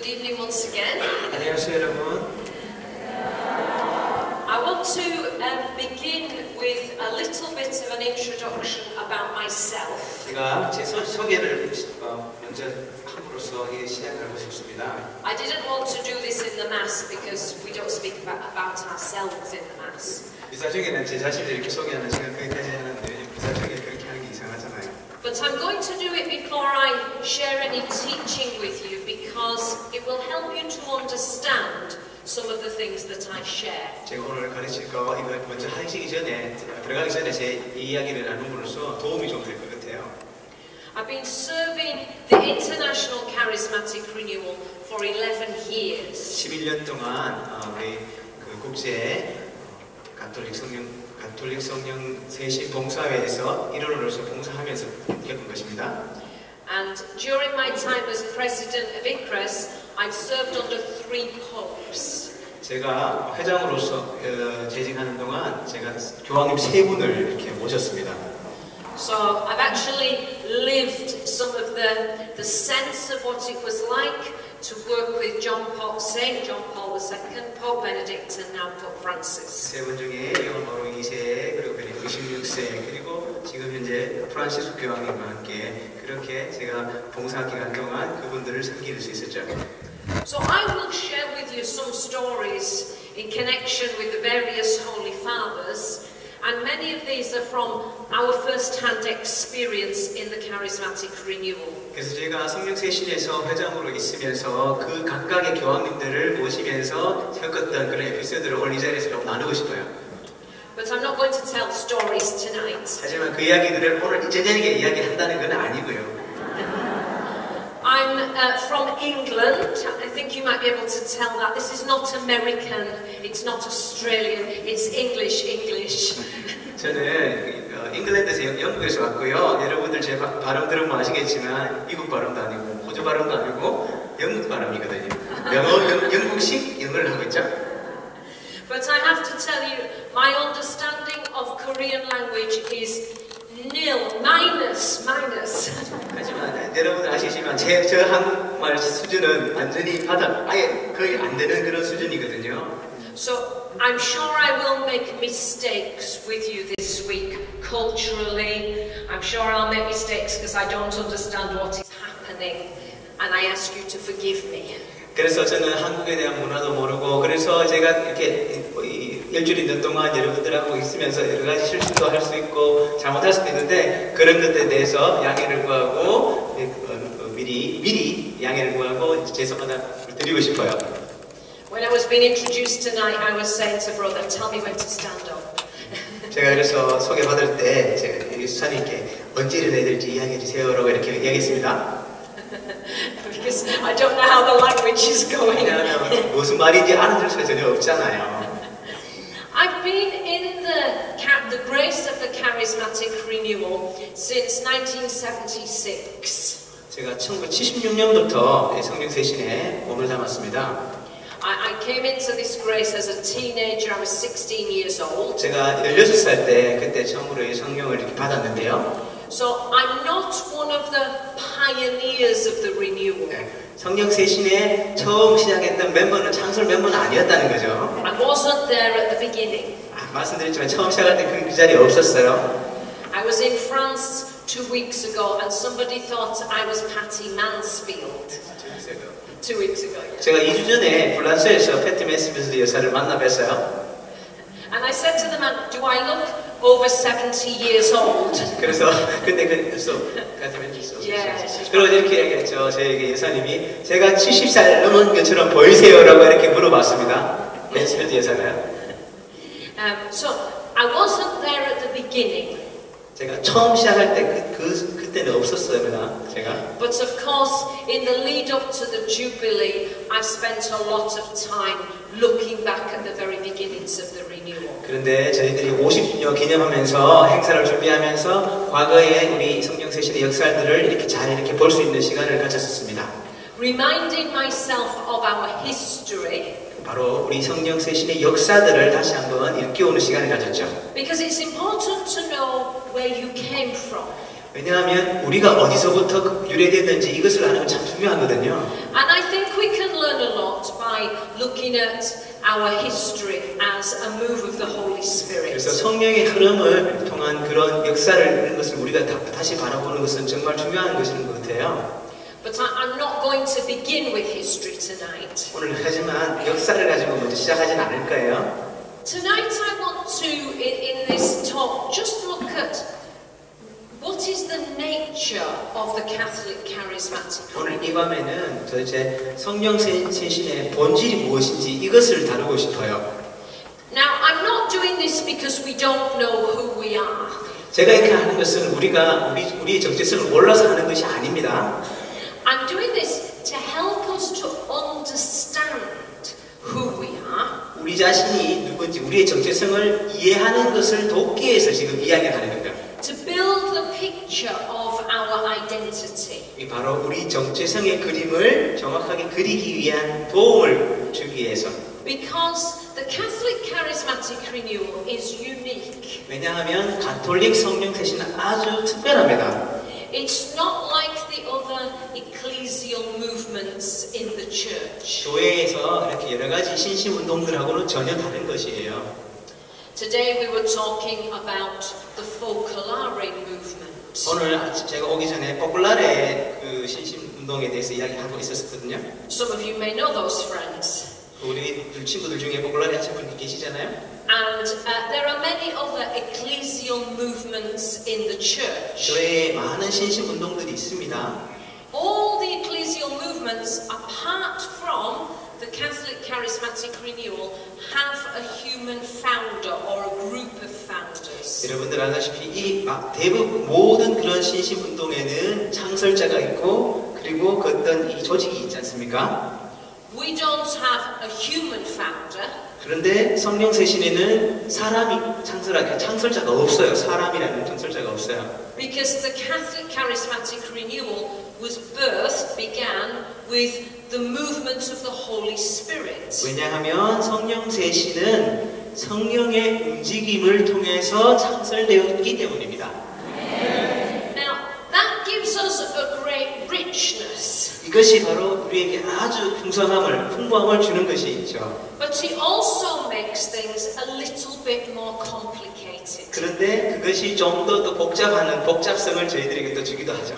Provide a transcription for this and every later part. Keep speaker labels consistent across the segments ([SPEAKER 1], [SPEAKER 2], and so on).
[SPEAKER 1] Good evening once again.
[SPEAKER 2] 안녕하세요 여러분.
[SPEAKER 1] I want to begin with a little bit of an introduction about myself.
[SPEAKER 2] 제가 제 소개를 먼저 함으로써 시작하고 싶습니다.
[SPEAKER 1] I didn't want to do this in the Mass because we don't speak about ourselves in the Mass.
[SPEAKER 2] 미사중에는 제 자신을 이렇게 소개하는 시간 거기까지 하는데 미사중에 그렇게 하는 게 이상하잖아요.
[SPEAKER 1] But I'm going to do it before I share any teaching with you because it will help you to understand some of the things that I share.
[SPEAKER 2] 제가 오늘 가르칠 거 이거 먼저 하시기 전에 들어가기 전에 제 이야기를 나눔으로써 도움이 좀 될 것 같아요.
[SPEAKER 1] I've been serving the International Charismatic Renewal for 11 years.
[SPEAKER 2] 11년 동안 우리 그 국제 가톨릭 성령 세신 봉사회에서 일원으로서 봉사하면서 겪은 것입니다.
[SPEAKER 1] And during my time as president of ICRES, I've served under 3 popes.
[SPEAKER 2] 제가 회장으로서 재직하는 동안 제가 교황님 3분을 이렇게 모셨습니다.
[SPEAKER 1] So I've actually lived some of the sense of what it was like to work with Saint John Paul II, Pope Benedict, and now Pope Francis.
[SPEAKER 2] 3분 중에 요한 바로 2세 그리고 베네딕토 16세 그리고 지금 현재 프란시스 교황님과 함께 그렇게 제가 봉사 기간 동안 그분들을 섬길 수 있었죠.
[SPEAKER 1] So I will share with you some stories in connection with the various Holy Fathers, and many of these are from our first-hand experience in the Charismatic Renewal.
[SPEAKER 2] 그래서 제가 성령세신에서 회장으로 있으면서 그 각각의 교황님들을 모시면서 겪었던 그런 에피소드를 오늘 이 자리에서 좀 나누고 싶어요.
[SPEAKER 1] But I'm not going to tell stories tonight.
[SPEAKER 2] 하지만 그 이야기들을 오늘 저녁에 이야기한다는 건 아니고요.
[SPEAKER 1] I'm from England. I think you might be able to tell that. This is not American, it's not Australian, it's English.
[SPEAKER 2] 저는 잉글랜드에서 영국에서 왔고요. 여러분들 제 발음 들으면 아시겠지만 미국 발음도 아니고 호주 발음도 아니고 영국 발음이거든요. 영국식 영어를 하고 있죠.
[SPEAKER 1] But I have to tell you, my understanding of Korean language is nil, minus.
[SPEAKER 2] 하지만 여러분들 아시지만 저 한국말 수준은 완전히 아예 거의 안 되는 그런 수준이거든요.
[SPEAKER 1] So I'm sure I will make mistakes with you this week culturally. I'm sure I'll make mistakes because I don't understand what is happening, and I ask you to forgive me.
[SPEAKER 2] 그래서 저는 한국에 대한 문화도 모르고 그래서 제가 이렇게 일주일 있는 동안 여러분들하고 있으면서 여러 가지 실수도 할 수 있고 잘못할 수도 있는데 그런 것에 대해서 양해를 구하고 미리 양해를 구하고 죄송하다를 드리고 싶어요.
[SPEAKER 1] When I was being introduced tonight, I was saying to brother, "Tell me when to stand up."
[SPEAKER 2] 제가 그래서 소개받을 때 제가 수사님께 언제 일어나야 될지 이야기해 주세요라고 이렇게 이야기했습니다.
[SPEAKER 1] Because I don't know how the language is going.
[SPEAKER 2] 무슨 말인지 알아들 수가 전혀 없잖아요.
[SPEAKER 1] I've been in the grace of the Charismatic Renewal since 1976.
[SPEAKER 2] 제가 1976년부터 성령세신에 몸을 담았습니다.
[SPEAKER 1] I came into this grace as a teenager. I was 16 years old.
[SPEAKER 2] 제가 16살 때 그때 처음으로 이 성령을 이렇게 받았는데요.
[SPEAKER 1] So I'm not one of the pioneers of the renewal.
[SPEAKER 2] 성령세신에 처음 시작했던 멤버는 창설 멤버는 아니었다는 거죠.
[SPEAKER 1] I wasn't there at the beginning.
[SPEAKER 2] 말씀드렸지만 처음 시작할 때 그 자리에 없었어요.
[SPEAKER 1] I was in France 2 weeks ago, and somebody thought I was Patty Mansfield. 2 weeks ago. Yeah.
[SPEAKER 2] 제가 2주 전에 프랑스에서 패티 맨스필드 여사를 만나 뵀어요.
[SPEAKER 1] And I said to the man, "Do I look over 70 years old?"
[SPEAKER 2] 그래서 근데 그리고 이렇게 얘기했죠. 저에게 여사님이 제가 70살 넘은 것처럼 보이세요라고 이렇게 물어봤습니다. 맨스필드 여사가요.
[SPEAKER 1] So I wasn't there at the beginning.
[SPEAKER 2] 제가 처음 시작할 때 그때는 없었어요, 제가.
[SPEAKER 1] But of course, in the lead up to the Jubilee, I've spent a lot of time looking back at the very beginnings of the renewal.
[SPEAKER 2] 그런데 저희들이 50주년 기념하면서 행사를 준비하면서 과거의 우리 성령세신의 역사들을 이렇게 잘 이렇게 볼 수 있는 시간을 가졌었습니다.
[SPEAKER 1] Reminding myself of our history.
[SPEAKER 2] 바로 우리 성령세신의 역사들을 다시 한번 일깨우는 시간을 가졌죠.
[SPEAKER 1] Because it's important to know where you came from.
[SPEAKER 2] 왜냐하면 우리가 어디서부터 유래됐는지 이것을 아는 건 참 중요하거든요.
[SPEAKER 1] And I think we can by looking at our history as a move of the Holy Spirit.
[SPEAKER 2] 그래서 성령의 흐름을 통한 그런 역사를 이런 것을 우리가 다시 바라보는 것은 정말 중요한 것인 것 같아요.
[SPEAKER 1] But I'm not going to begin with history tonight.
[SPEAKER 2] 오늘 하지만 역사를 가지고 먼저 시작하진 않을 거예요.
[SPEAKER 1] Tonight I want to, in this talk, just look at what is the nature of the Catholic charismatic.
[SPEAKER 2] 오늘 이 밤에는 도대체 성령 세신의 본질이 무엇인지 이것을 다루고 싶어요.
[SPEAKER 1] Now I'm not doing this because we don't know who we are.
[SPEAKER 2] 제가 이렇게 하는 것은 우리의 정체성을 몰라서 하는 것이 아닙니다.
[SPEAKER 1] I'm doing this to help us to understand who we are.
[SPEAKER 2] 우리 자신이 누군지 우리의 정체성을 이해하는 것을 돕기 위해서 지금 이야기를 하는 겁니다.
[SPEAKER 1] To build the picture of our identity.
[SPEAKER 2] 이 바로 우리 정체성의 그림을 정확하게 그리기 위한 도움을 주기 위해서.
[SPEAKER 1] Because the Catholic charismatic renewal is unique.
[SPEAKER 2] 왜냐하면 가톨릭 성령 세신은 아주 특별합니다.
[SPEAKER 1] It's not like the other ecclesial movements in the church.
[SPEAKER 2] 교회에서 이렇게 여러 가지 신심 운동들하고는 전혀 다른 것이에요.
[SPEAKER 1] Today we were talking about the Focolare movement.
[SPEAKER 2] 오늘 아침 제가 오기 전에 포클라레 그 신심 운동에 대해서 이야기하고 있었거든요.
[SPEAKER 1] Some of you may know those friends.
[SPEAKER 2] 우리 친구들 중에 포클라레 하신 분이 계시잖아요.
[SPEAKER 1] And there are many other ecclesial movements in the church.
[SPEAKER 2] 교회에 많은 신심 운동들이 있습니다.
[SPEAKER 1] All the ecclesial movements, apart from the Catholic charismatic renewal, have a human founder or a group of founders.
[SPEAKER 2] 여러분들 아다시피 이 대부분 모든 그런 신심 운동에는 창설자가 있고 그리고 그 어떤 이 조직이 있지 않습니까?
[SPEAKER 1] We don't have a human founder.
[SPEAKER 2] 그런데 성령 세신에는 사람이 창설자가 없어요. 사람이라는 창설자가 없어요.
[SPEAKER 1] Because the Catholic charismatic renewal began with the movement of the Holy Spirit.
[SPEAKER 2] 왜냐하면 성령 세신은 성령의 움직임을 통해서 창설되었기 때문입니다.
[SPEAKER 1] Now that gives us a great richness.
[SPEAKER 2] 이것이 바로 우리에게 아주 풍부함을 주는 것이죠.
[SPEAKER 1] But it also makes things a little bit more complicated.
[SPEAKER 2] 그런데 그것이 좀 더 복잡성을 저희들에게 또 주기도 하죠.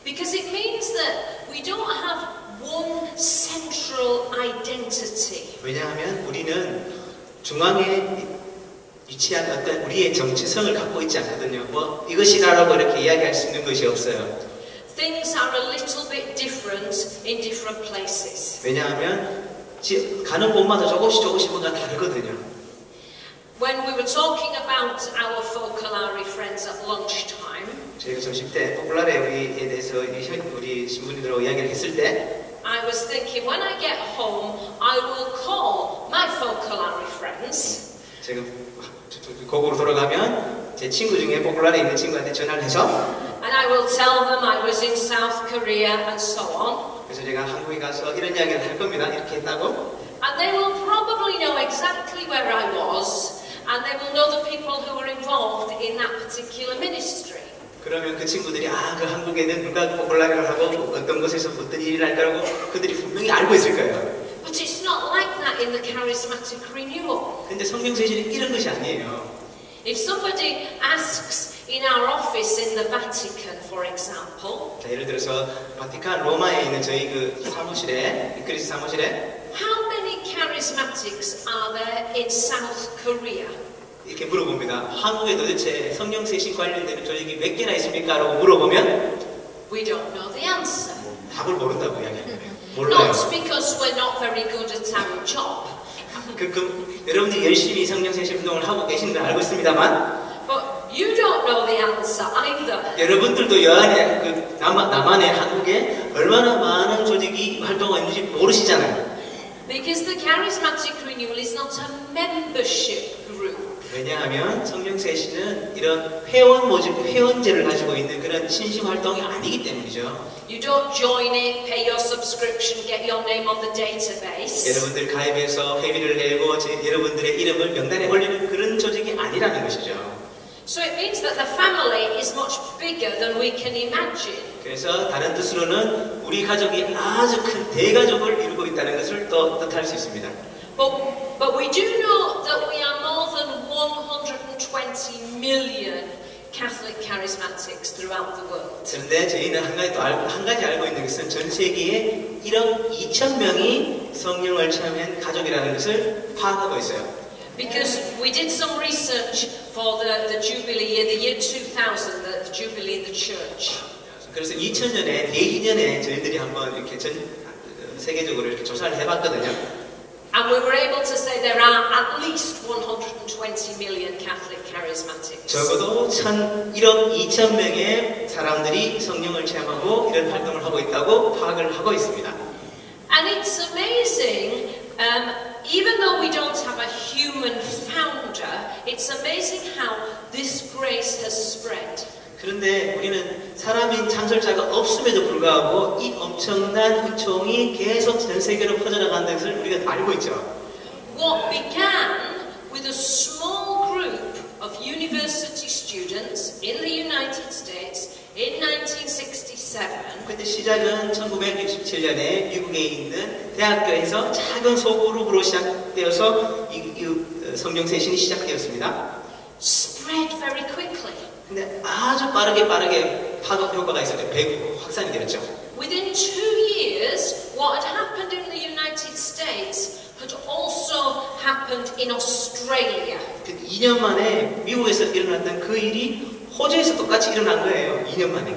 [SPEAKER 1] Because it means that we don't have one central identity.
[SPEAKER 2] 왜냐하면 우리는 중앙에 위치한 어떤 우리의 정체성을 갖고 있지 않거든요. 뭐 이것이다라고 이렇게 이야기할 수 있는 것이 없어요.
[SPEAKER 1] Things are a little bit different in different places.
[SPEAKER 2] 왜냐하면 가는 곳마다 조금씩 뭔가 다르거든요.
[SPEAKER 1] When we were talking about our Focolare friends at lunchtime,
[SPEAKER 2] 저희가 점심 때 포클라레에 대해서 우리 신부님들하고 이야기를 했을 때
[SPEAKER 1] I was thinking when I get home, I will call my Focolare friends.
[SPEAKER 2] 제가 거꾸로 돌아가면 제 친구 중에 포클라레에 있는 친구한테 전화를 해서
[SPEAKER 1] And I will tell them I was in South Korea and so on.
[SPEAKER 2] 그래서 제가 한국에 가서 이런 이야기를 할 겁니다. 이렇게 했다고.
[SPEAKER 1] And they will probably know exactly where I was, and they will know the people who were involved in that particular ministry.
[SPEAKER 2] 그러면 그 친구들이 그 한국에는 누가 포클라레를 하고 어떤 곳에서 어떤 일을 할 거라고 그들이 분명히 알고 있을 거예요.
[SPEAKER 1] But it's not like that in the charismatic renewal.
[SPEAKER 2] 근데 성령 세신은 이런 것이 아니에요.
[SPEAKER 1] If somebody asks in our office in the Vatican, for example,
[SPEAKER 2] 자, 예를 들어서 바티칸 로마에 있는 저희 그 사무실에 이크리스 사무실에
[SPEAKER 1] how many charismatics are there in South Korea?
[SPEAKER 2] 이렇게 물어봅니다. 한국에 도대체 성령 세신 관련되는 조직이 몇 개나 있습니까? 라고 물어보면
[SPEAKER 1] We don't know the answer.
[SPEAKER 2] 답을 모른다고 이야기합니다. 몰라요.
[SPEAKER 1] Not because we're not very good at our job.
[SPEAKER 2] 여러분들이 열심히 성령 세신 운동을 하고 계시는 걸 알고 있습니다만
[SPEAKER 1] But you don't know the answer either.
[SPEAKER 2] 여러분들도 여한에 남한의 한국에 얼마나 많은 조직이 활동하는지 모르시잖아요.
[SPEAKER 1] Because the charismatic renewal is not a membership group.
[SPEAKER 2] 왜냐하면 성령 세신은 이런 회원제를 가지고 있는 그런 신심 활동이 아니기 때문이죠.
[SPEAKER 1] You don't join it, pay your subscription, get your name on the database.
[SPEAKER 2] 여러분들 가입해서 회비를 내고 여러분들의 이름을 명단에 올리는 그런 조직이 아니라는 것이죠.
[SPEAKER 1] So it means that the family is much bigger than we can imagine.
[SPEAKER 2] 그래서 다른 뜻으로는 우리 가족이 아주 큰 대가족을 이루고 있다. 있다는 것을 또 뜻할 수 있습니다.
[SPEAKER 1] But we do know that we are more than 120 million Catholic charismatics throughout the world.
[SPEAKER 2] 그런데 저희는 한 가지 알고 있는 것은 전 세계에 1억 2천 명이 성령을 체험한 가족이라는 것을 파악하고 있어요.
[SPEAKER 1] Because we did some research for the Jubilee year, the year 2000, the Jubilee in the Church.
[SPEAKER 2] 그래서 2000년에 대기년에 저희들이 한번 이렇게 세계적으로 이렇게 조사를 해봤거든요.
[SPEAKER 1] And we were able to say there are at least 120 million Catholic charismatics.
[SPEAKER 2] 적어도 1억 2천 명의 사람들이 성령을 체험하고 이런 활동을 하고 있다고 파악을 하고 있습니다.
[SPEAKER 1] And it's amazing, even though we don't have a human founder, it's amazing how this grace has spread.
[SPEAKER 2] 그런데 우리는 사람인 창설자가 없음에도 불구하고 이 엄청난 은총이 계속 전 세계로 퍼져나가는 것을 우리가 알고 있죠.
[SPEAKER 1] What began with a small group of university students in the United States in 1967.
[SPEAKER 2] 그때 시작은 1967년에 미국에 있는 대학교에서 작은 소그룹으로 시작되어서 이 성령 세신이 시작되었습니다.
[SPEAKER 1] Spread very quickly.
[SPEAKER 2] 근데 아주 빠르게 파급 효과가 있었죠. 배고 확산이 되었죠.
[SPEAKER 1] Within 2 years, what had happened in the United States had also happened in Australia.
[SPEAKER 2] 2년 만에 미국에서 일어났던 그 일이 호주에서 똑같이 일어난 거예요. 2년 만에.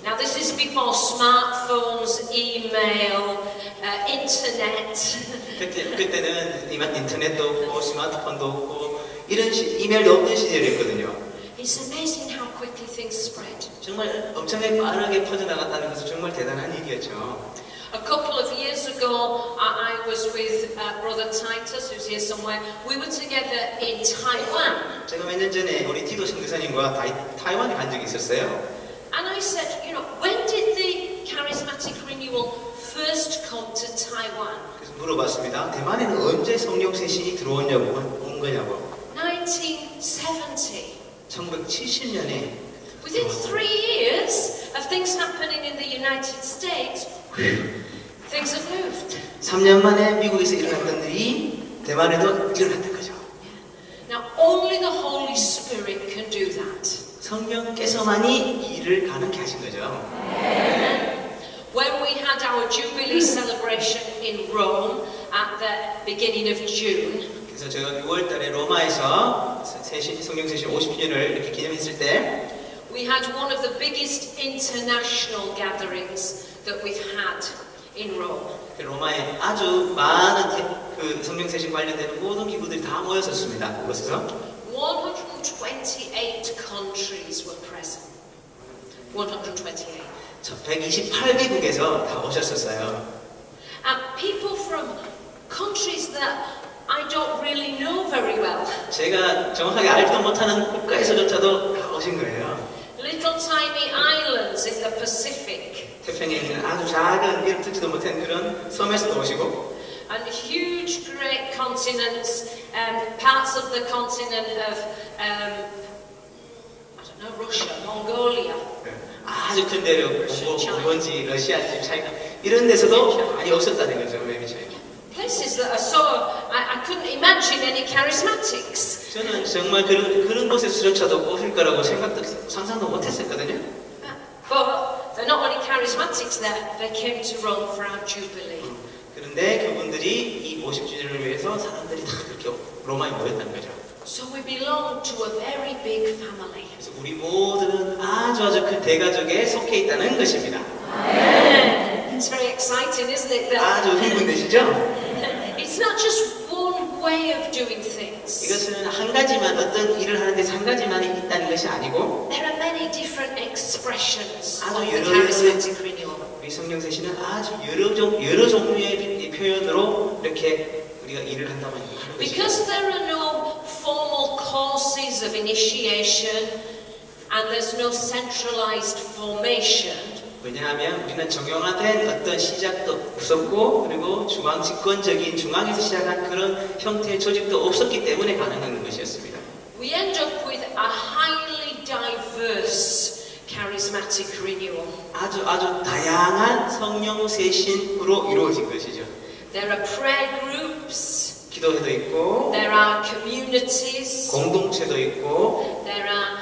[SPEAKER 1] Now this is before smartphones, email, internet.
[SPEAKER 2] 그때는 인터넷도 없고 스마트폰도 없고 이런 이메일도 없는 시절이었거든요.
[SPEAKER 1] It's amazing how quickly things spread.
[SPEAKER 2] 정말 엄청나게 빠르게 퍼져나갔다는 것은 정말 대단한 일이었죠.
[SPEAKER 1] A couple of years ago, I was with Brother Titus, who's here somewhere. We were together in Taiwan.
[SPEAKER 2] 제가 몇 년 전에 우리 티도 선교사님과 타이완에 간 적이 있었어요.
[SPEAKER 1] And I said, you know, when did the charismatic renewal first come to Taiwan?
[SPEAKER 2] 그래서 물어봤습니다. 대만에는 언제 성령 세신이 들어오냐고 온 거냐고.
[SPEAKER 1] 1970.
[SPEAKER 2] 1970년에.
[SPEAKER 1] Within 3 years of things happening in the United States, things have moved.
[SPEAKER 2] 3년 만에 미국에서 일어났던 일이 대만에도 일어났던 거죠.
[SPEAKER 1] Now, only the Holy Spirit can do that.
[SPEAKER 2] 성령께서만이 이 일을 가능케 하신 거죠.
[SPEAKER 1] When we had our Jubilee celebration in Rome at the beginning of June,
[SPEAKER 2] 그래서 제가 6월 달에 로마에서 성령 세신 50주년을 이렇게 기념했을 때
[SPEAKER 1] we had one of the biggest international gatherings that we've had in Rome.
[SPEAKER 2] 로마에 아주 많은 그 성령 세신 관련되는 모든 기구들이 다 모였었습니다. 그곳에서
[SPEAKER 1] 128 countries were present. 128.
[SPEAKER 2] 128개국에서 다 오셨었어요.
[SPEAKER 1] And people from countries that I don't really know very well.
[SPEAKER 2] 제가 정확하게 알지도 못하는 국가에서조차도 다 오신 거예요.
[SPEAKER 1] Little tiny islands in the Pacific.
[SPEAKER 2] 태평양에 있는 아주 작은 이름 듣지도 못한 그런 섬에서도 오시고
[SPEAKER 1] And huge, great continents, parts of the continent of, I don't know, Russia, Mongolia.
[SPEAKER 2] 아주 큰 데로 몽골지, 러시아지, 차이나 이런 데서도 많이 오셨다는 거죠.
[SPEAKER 1] Places that are so, I couldn't imagine any charismatics.
[SPEAKER 2] 저는 정말 그런 곳에서조차도 오실 거라고 상상도 못했었거든요.
[SPEAKER 1] But they're not only charismatics there, they came to Rome for our Jubilee.
[SPEAKER 2] 그런데 그분들이 이 50주년을 위해서 사람들이 다 그렇게 로마에 모였다는 거죠.
[SPEAKER 1] So we belong to a very big family.
[SPEAKER 2] 그래서 우리 모두는 아주 큰 대가족에 속해 있다는 것입니다.
[SPEAKER 1] It's very exciting, isn't it?
[SPEAKER 2] 아주 흥분되시죠?
[SPEAKER 1] It's not just one way of doing things.
[SPEAKER 2] 이것은 한 가지만 어떤 일을 하는데 한 가지만이 있다는 것이 아니고
[SPEAKER 1] There are many different expressions
[SPEAKER 2] 아주
[SPEAKER 1] of the
[SPEAKER 2] 여러
[SPEAKER 1] charismatic renewal.
[SPEAKER 2] 우리 성령 세신은 아주 여러 종류의 표현으로 이렇게 우리가 일을 한다고 하는 것이죠.
[SPEAKER 1] Because there are no formal courses of initiation and there's no centralized formation.
[SPEAKER 2] 왜냐하면 우리는 정형화된 어떤 시작도 없었고 그리고 집권적인 중앙에서 시작한 그런 형태의 조직도 없었기 때문에 가능한 것이었습니다.
[SPEAKER 1] We end up with a highly diverse charismatic renewal.
[SPEAKER 2] 아주 다양한 성령 세신으로 이루어진 것이죠.
[SPEAKER 1] There are prayer groups.
[SPEAKER 2] 기도회도 있고,
[SPEAKER 1] There are communities.
[SPEAKER 2] 공동체도 있고,
[SPEAKER 1] There are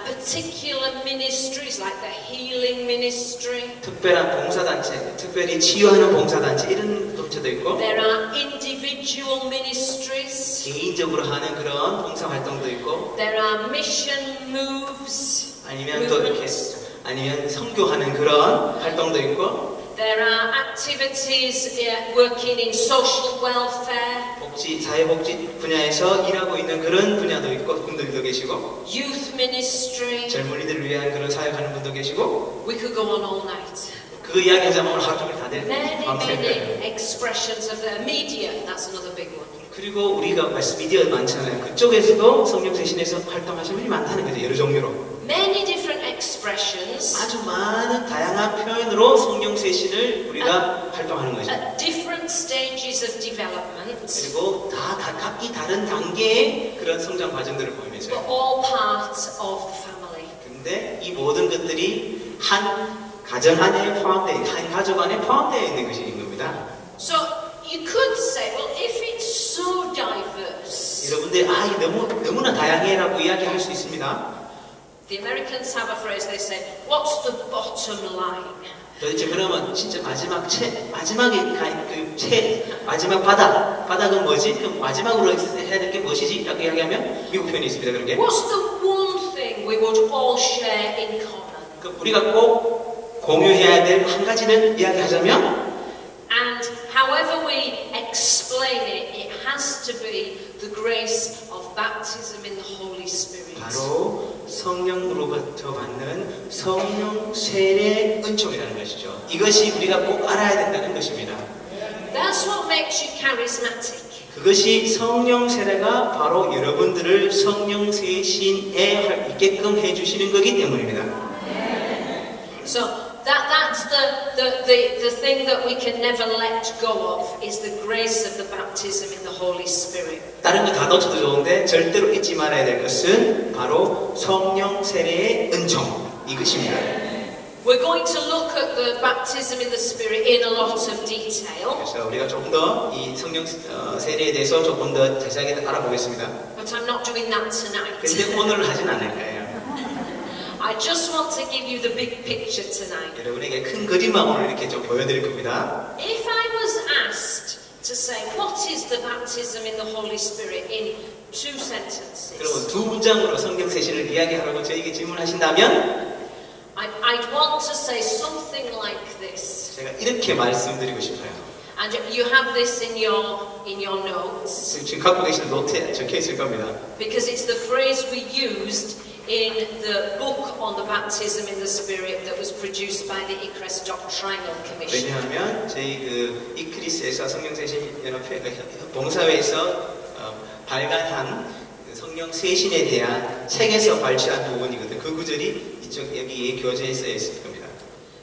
[SPEAKER 1] particular ministries like the healing ministry.
[SPEAKER 2] 특별한 봉사단체, 특별히 치유하는 봉사단체 이런 공동체도 있고,
[SPEAKER 1] There are individual ministries.
[SPEAKER 2] 개인적으로 하는 그런 봉사활동도 있고,
[SPEAKER 1] There are mission moves.
[SPEAKER 2] 아니면 또 이렇게 아니면 선교하는 그런 활동도 있고,
[SPEAKER 1] There are activities working in social welfare.
[SPEAKER 2] 복지, 사회복지 분야에서 일하고 있는 그런 분야도 있고, 분들도 계시고,
[SPEAKER 1] Youth ministry.
[SPEAKER 2] 젊은이들을 위한 그런 사역하는 분도 계시고,
[SPEAKER 1] We could go on all night.
[SPEAKER 2] 그 이야기 하자면 오늘 하루 종일 다 될
[SPEAKER 1] Many expressions of the media. That's another big one.
[SPEAKER 2] 그리고 우리가 미디어 많잖아요. 그쪽에서도 성령 세신에서 활동하시는 분이 많다는 거죠. 여러 종류로.
[SPEAKER 1] Many different expressions.
[SPEAKER 2] 아주 많은 다양한 표현으로 성령 세신을 우리가 활동하는 거죠.
[SPEAKER 1] At different stages of development.
[SPEAKER 2] 그리고 다 각기 다른 단계의 그런 성장 과정들을 보이면서.
[SPEAKER 1] But all part of the family.
[SPEAKER 2] 근데 이 모든 것들이 한 가정 안에 포함되어 한 가족 안에 포함되어 있는 것인 겁니다.
[SPEAKER 1] So you could say, well, if it's so diverse.
[SPEAKER 2] 여러분들 이게 너무나 다양해라고 이야기할 수 있습니다.
[SPEAKER 1] The Americans have a phrase. They say, "What's the bottom line?"
[SPEAKER 2] 도대체 그러면 진짜 마지막 바닥은 뭐지? 그럼 마지막으로 해야 될 게 무엇이지? 라고 이야기하면 미국 표현이 있습니다. 그런 게.
[SPEAKER 1] What's the one thing we would all share in common?
[SPEAKER 2] 우리가 꼭 공유해야 될 한 가지를 이야기하자면,
[SPEAKER 1] And however we explain it, it has to be the grace of baptism in the Holy Spirit.
[SPEAKER 2] 바로 성령으로부터 받는 성령 세례 은총이라는 것이죠. 이것이 우리가 꼭 알아야 된다는 것입니다.
[SPEAKER 1] That's what makes you charismatic.
[SPEAKER 2] 그것이 성령 세례가 바로 여러분들을 성령 세신에 있게끔 해주시는 거기 때문입니다.
[SPEAKER 1] So that's the thing that we can never let go of is the grace of the baptism in the Holy Spirit.
[SPEAKER 2] 다른 거 다 놓쳐도 좋은데 절대로 잊지 말아야 될 것은 바로 성령 세례의 은총 이것입니다.
[SPEAKER 1] We're going to look at the baptism in the Spirit in a lot of detail.
[SPEAKER 2] 그래서 우리가 조금 더 이 성령 세례에 대해서 조금 더 자세하게 알아보겠습니다.
[SPEAKER 1] But I'm not doing that tonight.
[SPEAKER 2] 근데 오늘 하진 않을 거예요.
[SPEAKER 1] I just want to give you the big picture tonight.
[SPEAKER 2] 여러분에게 큰 그림만 오늘 이렇게 좀 보여드릴 겁니다.
[SPEAKER 1] If I was asked to say, what is the baptism in the Holy Spirit in two sentences?
[SPEAKER 2] 그러면 두 문장으로 성령 세신을 이야기하라고 저에게 질문하신다면
[SPEAKER 1] I'd want to say something like this.
[SPEAKER 2] 제가 이렇게 말씀드리고 싶어요.
[SPEAKER 1] And you have this in your notes.
[SPEAKER 2] 지금 갖고 계신 노트에 적혀 있을 겁니다.
[SPEAKER 1] Because it's the phrase we used in the book on the baptism in the Spirit that was produced by the ICRES Doctrinal Commission.
[SPEAKER 2] 왜냐하면 저희 이크리스에서 성령세신 연합회 봉사회에서 발간한 성령 세신에 대한 책에서 발췌한 부분이거든. 그 구절이 여기에 교재에 쓰여 있을 겁니다.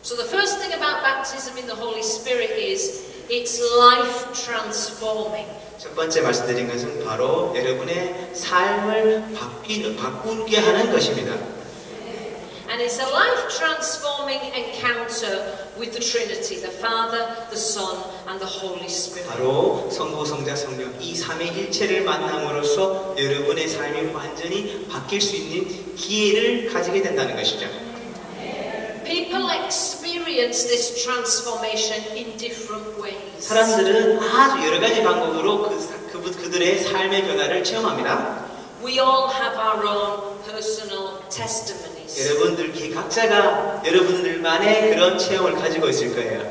[SPEAKER 1] So the first thing about baptism in the Holy Spirit is it's life transforming.
[SPEAKER 2] 첫 번째 말씀드린 것은 바로 여러분의 삶을 바꾸게 하는 것입니다.
[SPEAKER 1] And it's a life-transforming encounter with the Trinity, the Father, the Son, and the Holy Spirit.
[SPEAKER 2] 바로 성부, 성자, 성령 이 삼위일체를 만남으로써 여러분의 삶이 완전히 바뀔 수 있는 기회를 가지게 된다는 것이죠.
[SPEAKER 1] People experience this transformation in different ways.
[SPEAKER 2] 사람들은 아주 여러 가지 방법으로 그들의 삶의 변화를 체험합니다.
[SPEAKER 1] We all have our own personal testimonies.
[SPEAKER 2] 여러분들 각자가 여러분들만의 그런 체험을 가지고 있을 거예요.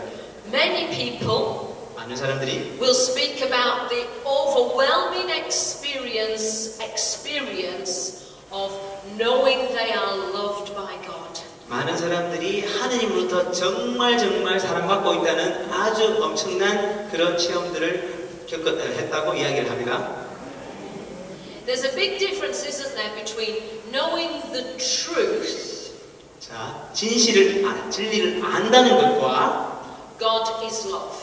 [SPEAKER 1] Many people
[SPEAKER 2] 많은 사람들이
[SPEAKER 1] will speak about the overwhelming experience of knowing they are loved by God.
[SPEAKER 2] 많은 사람들이 하느님으로부터 정말 사랑받고 있다는 아주 엄청난 그런 체험들을 했다고 이야기를 합니다.
[SPEAKER 1] There's a big difference, isn't there, between knowing the truth,
[SPEAKER 2] 자, 진리를 안다는 것과
[SPEAKER 1] God is love.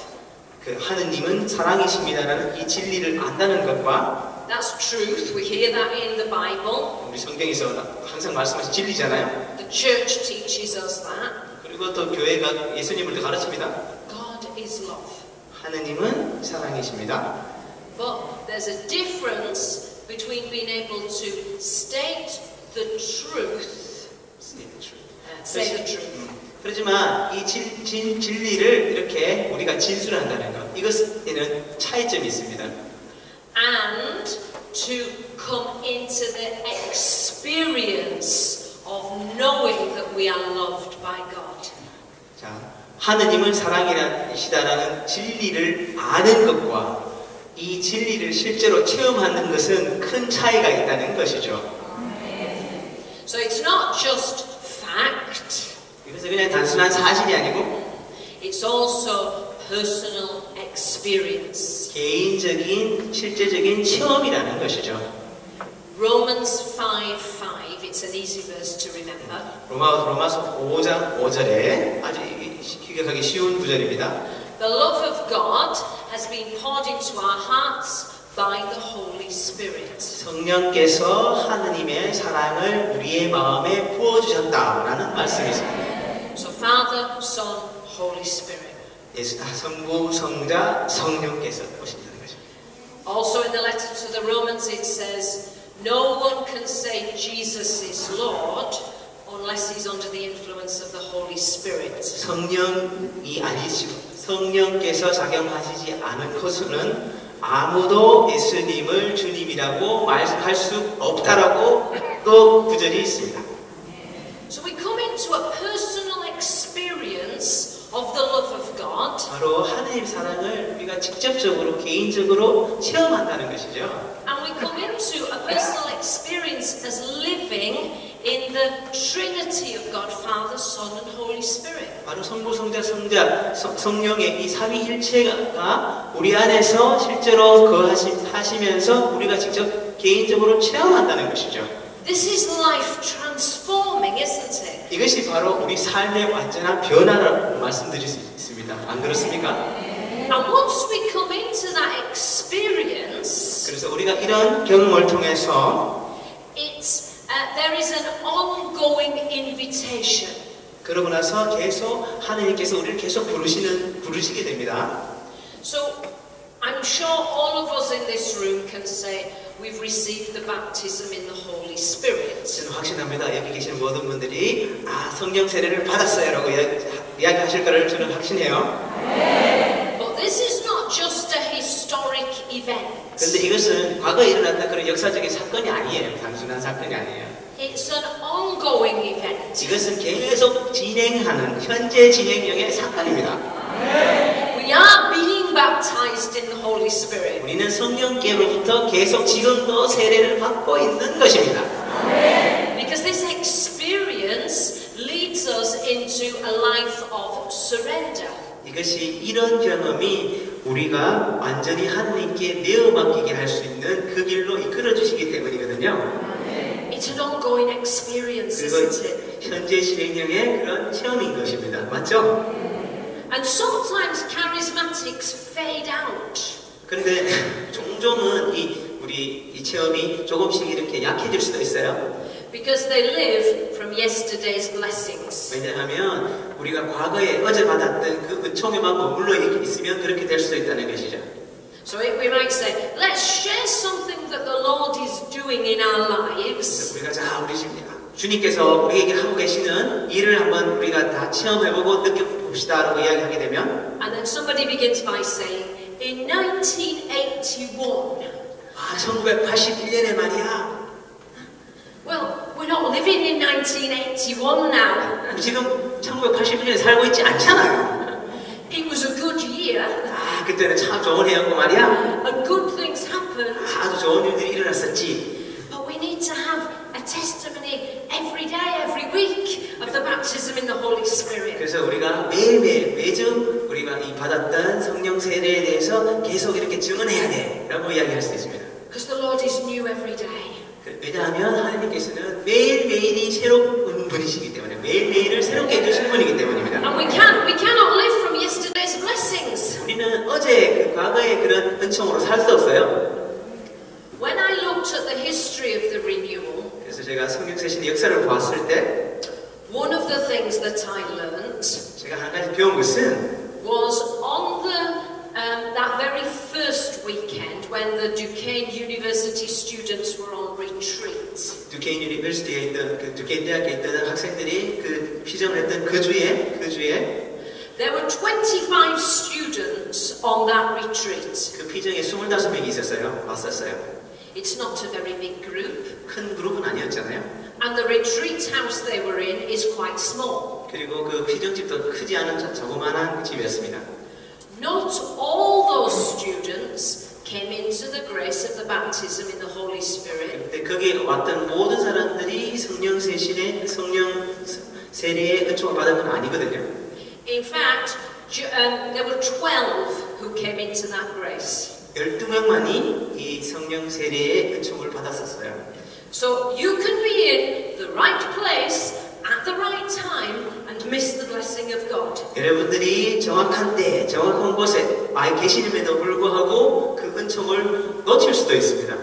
[SPEAKER 2] 그 하느님은 사랑이십니다라는 이 진리를 안다는 것과
[SPEAKER 1] That's truth. We hear that in the Bible.
[SPEAKER 2] 우리 성경에서 항상 말씀하신 진리잖아요.
[SPEAKER 1] The church teaches us that.
[SPEAKER 2] 그리고 또 교회가 예수님을 가르칩니다.
[SPEAKER 1] God is love.
[SPEAKER 2] 하느님은 사랑이십니다.
[SPEAKER 1] But there's a difference between being able to state the truth, say the truth.
[SPEAKER 2] 그렇지만 이 진리를 이렇게 우리가 진술한다는 것, 이것에는 차이점이 있습니다.
[SPEAKER 1] And to come into the experience of knowing that we are loved by God.
[SPEAKER 2] 자, 하느님은 사랑이시다라는 진리를 아는 것과 이 진리를 실제로 체험하는 것은 큰 차이가 있다는 것이죠.
[SPEAKER 1] So it's not just fact.
[SPEAKER 2] 이것은 그냥 단순한 사실이 아니고
[SPEAKER 1] It's also personal experience.
[SPEAKER 2] 개인적인 실제적인 체험이라는 것이죠.
[SPEAKER 1] Romans 5:5. It's an easy verse to remember.
[SPEAKER 2] 로마서 5장 5절에 아주 기억하기 쉬운 구절입니다.
[SPEAKER 1] The love of God has been poured into our hearts by the Holy Spirit.
[SPEAKER 2] 성령께서 하느님의 사랑을 우리의 마음에 부어주셨다라는 말씀이 있습니다.
[SPEAKER 1] So Father, Son, Holy Spirit.
[SPEAKER 2] 성부, 성자, 성령께서 오신다는 것입니다.
[SPEAKER 1] Also in the letter to the Romans it says, no one can say Jesus is Lord unless he's under the influence of the Holy Spirit.
[SPEAKER 2] 성령이 아니시고 성령께서 작용하시지 않은 것은 아무도 예수님을 주님이라고 말할 수 없다라고 또 구절이 있습니다.
[SPEAKER 1] So we come into a personal experience of the love of God.
[SPEAKER 2] 바로 하나님 사랑을 우리가 직접적으로 개인적으로 체험한다는 것이죠.
[SPEAKER 1] And we come into a personal experience as living in the Trinity of God, Father, Son, and Holy Spirit.
[SPEAKER 2] 바로 성부, 성자, 성령의 이 삼위일체가 우리 안에서 실제로 거하시면서 우리가 직접 개인적으로 체험한다는 것이죠.
[SPEAKER 1] This is life transforming, isn't it?
[SPEAKER 2] 이것이 바로 우리 삶의 완전한 변화라고 말씀드릴 수 있습니다. 안 그렇습니까?
[SPEAKER 1] And once we come into that experience,
[SPEAKER 2] 그래서 우리가 이런 경험을 통해서
[SPEAKER 1] there is an ongoing invitation.
[SPEAKER 2] 그러고 나서 계속 하나님께서 우리를 계속 부르시게 됩니다.
[SPEAKER 1] So I'm sure all of us in this room can say we've received the baptism in the Holy Spirit.
[SPEAKER 2] 저는 확신합니다. 여기 계신 모든 분들이 성령 세례를 받았어요라고 이야기하실 거를 저는 확신해요.
[SPEAKER 1] But this is not just a historic event.
[SPEAKER 2] 그런데 이것은 과거에 일어났던 그런 역사적인 사건이 아니에요. 단순한 사건이 아니에요.
[SPEAKER 1] It's an ongoing event.
[SPEAKER 2] 이것은 계속 진행하는 현재 진행형의 사건입니다.
[SPEAKER 1] We are being baptized in the Holy Spirit.
[SPEAKER 2] 우리는 성령께로부터 계속 지금도 세례를 받고 있는 것입니다.
[SPEAKER 1] Because this experience leads us into a life of surrender.
[SPEAKER 2] 이것이 이런 경험이 우리가 완전히 하나님께 내어 맡기게 할 수 있는 그 길로 이끌어 주시기 때문이거든요.
[SPEAKER 1] It's an ongoing experience, isn't it?
[SPEAKER 2] 현재 진행형의 그런 체험인 것입니다. 맞죠?
[SPEAKER 1] And sometimes charismatics fade out.
[SPEAKER 2] 그런데 종종은 우리 이 체험이 조금씩 이렇게 약해질 수도 있어요.
[SPEAKER 1] Because they live from yesterday's blessings.
[SPEAKER 2] 왜냐하면 우리가 과거에 어제 받았던 그 은총에만 머물러 있으면 그렇게 될 수도 있다는 것이죠.
[SPEAKER 1] So we might say, let's share something that the Lord is doing in our lives.
[SPEAKER 2] 우리가 우리 주님께서 우리에게 하고 계시는 일을 한번 우리가 다 체험해보고 느껴봅시다라고 이야기하게 되면,
[SPEAKER 1] And then somebody begins by saying, in 1981.
[SPEAKER 2] 1981년에 말이야.
[SPEAKER 1] Well, we're not living in 1981 now.
[SPEAKER 2] 지금 1981년에 살고 있지 않잖아요.
[SPEAKER 1] It was a good year.
[SPEAKER 2] 그때는 참 좋은 해였고 말이야.
[SPEAKER 1] And good things happened.
[SPEAKER 2] 아주 좋은 일들이 일어났었지.
[SPEAKER 1] But we need to have a testimony every day, every week of the baptism in the Holy Spirit.
[SPEAKER 2] 그래서 우리가 매주 우리가 이 받았던 성령 세례에 대해서 계속 이렇게 증언해야 돼라고 이야기할 수 있습니다.
[SPEAKER 1] Because the Lord is new every day.
[SPEAKER 2] 왜냐하면 하나님께서는 매일매일이 새로운 분이시기 때문에 매일매일을 새롭게 해주시는 분이기 때문입니다.
[SPEAKER 1] And we cannot live from yesterday's blessings.
[SPEAKER 2] 우리는 어제 과거의 그런 은총으로 살 수 없어요.
[SPEAKER 1] When I looked at the history of the renewal,
[SPEAKER 2] 그래서 제가 성령 세신의 역사를 보았을 때
[SPEAKER 1] one of the things that I learned
[SPEAKER 2] 제가 한 가지 배운 것은
[SPEAKER 1] was on the that very first weekend when the Duquesne University students were on retreat.
[SPEAKER 2] 두케인 유니버시티에 있던 그 두케인 대학에 있던 학생들이 그 피정을 했던 그 주에
[SPEAKER 1] There were 25 students on that retreat.
[SPEAKER 2] 그 피정에 25명이 있었어요. 왔었어요.
[SPEAKER 1] It's not a very big group.
[SPEAKER 2] 큰 그룹은 아니었잖아요.
[SPEAKER 1] And the retreat house they were in is quite small.
[SPEAKER 2] 그리고 그 피정집도 크지 않은 자그마한 집이었습니다.
[SPEAKER 1] Not all those students came into the grace of the baptism in the Holy Spirit.
[SPEAKER 2] 근데 거기에 왔던 모든 사람들이 성령 세례의 은총을 받은 건 아니거든요.
[SPEAKER 1] In fact, there were 12 who came into that grace.
[SPEAKER 2] 12명만이 이 성령 세례의 은총을 받았었어요.
[SPEAKER 1] So you can be in the right place at the right time and miss the blessing of God.
[SPEAKER 2] 여러분들이 정확한 때, 정확한 곳에 와 계시는데도 불구하고 그 은총을 놓칠 수도 있습니다.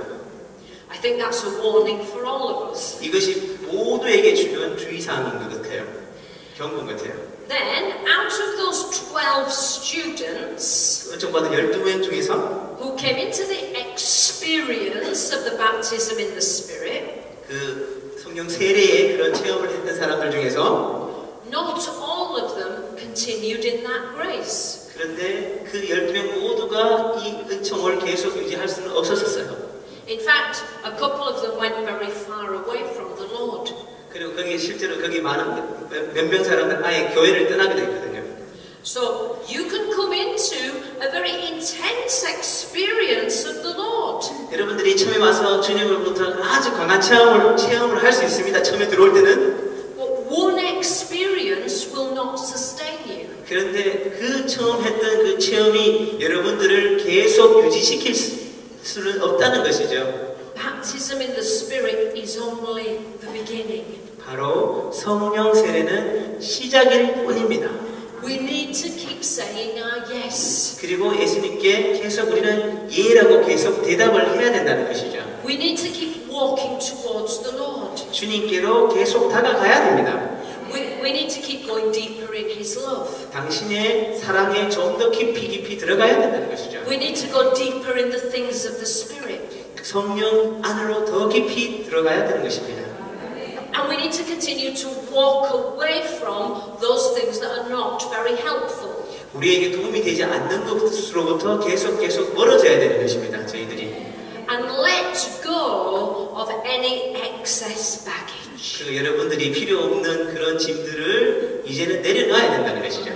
[SPEAKER 1] I think that's a warning for all of us.
[SPEAKER 2] 이것이 모두에게 중요한 주의사항인 것 같아요. 경고 같아요.
[SPEAKER 1] Then, out of those 12 students
[SPEAKER 2] 은총받은 12명 중에서
[SPEAKER 1] who came into the experience of the baptism in the Spirit,
[SPEAKER 2] 그 성령 세례의 그런 체험을 했던 사람들 중에서
[SPEAKER 1] not all of them continued in that grace.
[SPEAKER 2] 그런데 그 12명 모두가 이 은총을 계속 유지할 수는 없었어요.
[SPEAKER 1] In fact, a couple of them went very far away from the Lord.
[SPEAKER 2] 그리고 거기 실제로 거기 많은 몇 명 사람들 아예 교회를 떠나게 됐거든요.
[SPEAKER 1] So you can come into a very intense experience of the Lord.
[SPEAKER 2] 여러분들이 처음에 와서 주님으로부터 아주 강한 체험을 할 수 있습니다. 처음에 들어올 때는.
[SPEAKER 1] But one experience will not sustain you.
[SPEAKER 2] 그런데 그 처음 했던 그 체험이 여러분들을 계속 유지시킬 수는 없다는 것이죠.
[SPEAKER 1] Baptism in the Spirit is only the beginning.
[SPEAKER 2] 바로 성령 세례는 시작일 뿐입니다.
[SPEAKER 1] We need to keep saying our yes.
[SPEAKER 2] 그리고 예수님께 계속 우리는 예라고 계속 대답을 해야 된다는 것이죠.
[SPEAKER 1] We need to keep walking towards the Lord.
[SPEAKER 2] 주님께로 계속 다가가야 됩니다.
[SPEAKER 1] We need to keep going deeper in His love.
[SPEAKER 2] 당신의 사랑에 좀 더 깊이 들어가야 된다는 것이죠.
[SPEAKER 1] We need to go deeper in the things of the Spirit.
[SPEAKER 2] 성령 안으로 더 깊이 들어가야 되는 것입니다.
[SPEAKER 1] And we need to continue to walk away from those things that are not very helpful.
[SPEAKER 2] 우리에게 도움이 되지 않는 것으로부터 계속 멀어져야 되는 것입니다. 저희들이.
[SPEAKER 1] And let go of any excess baggage.
[SPEAKER 2] 그 여러분들이 필요 없는 그런 짐들을 이제는 내려놔야 된다는 것이죠.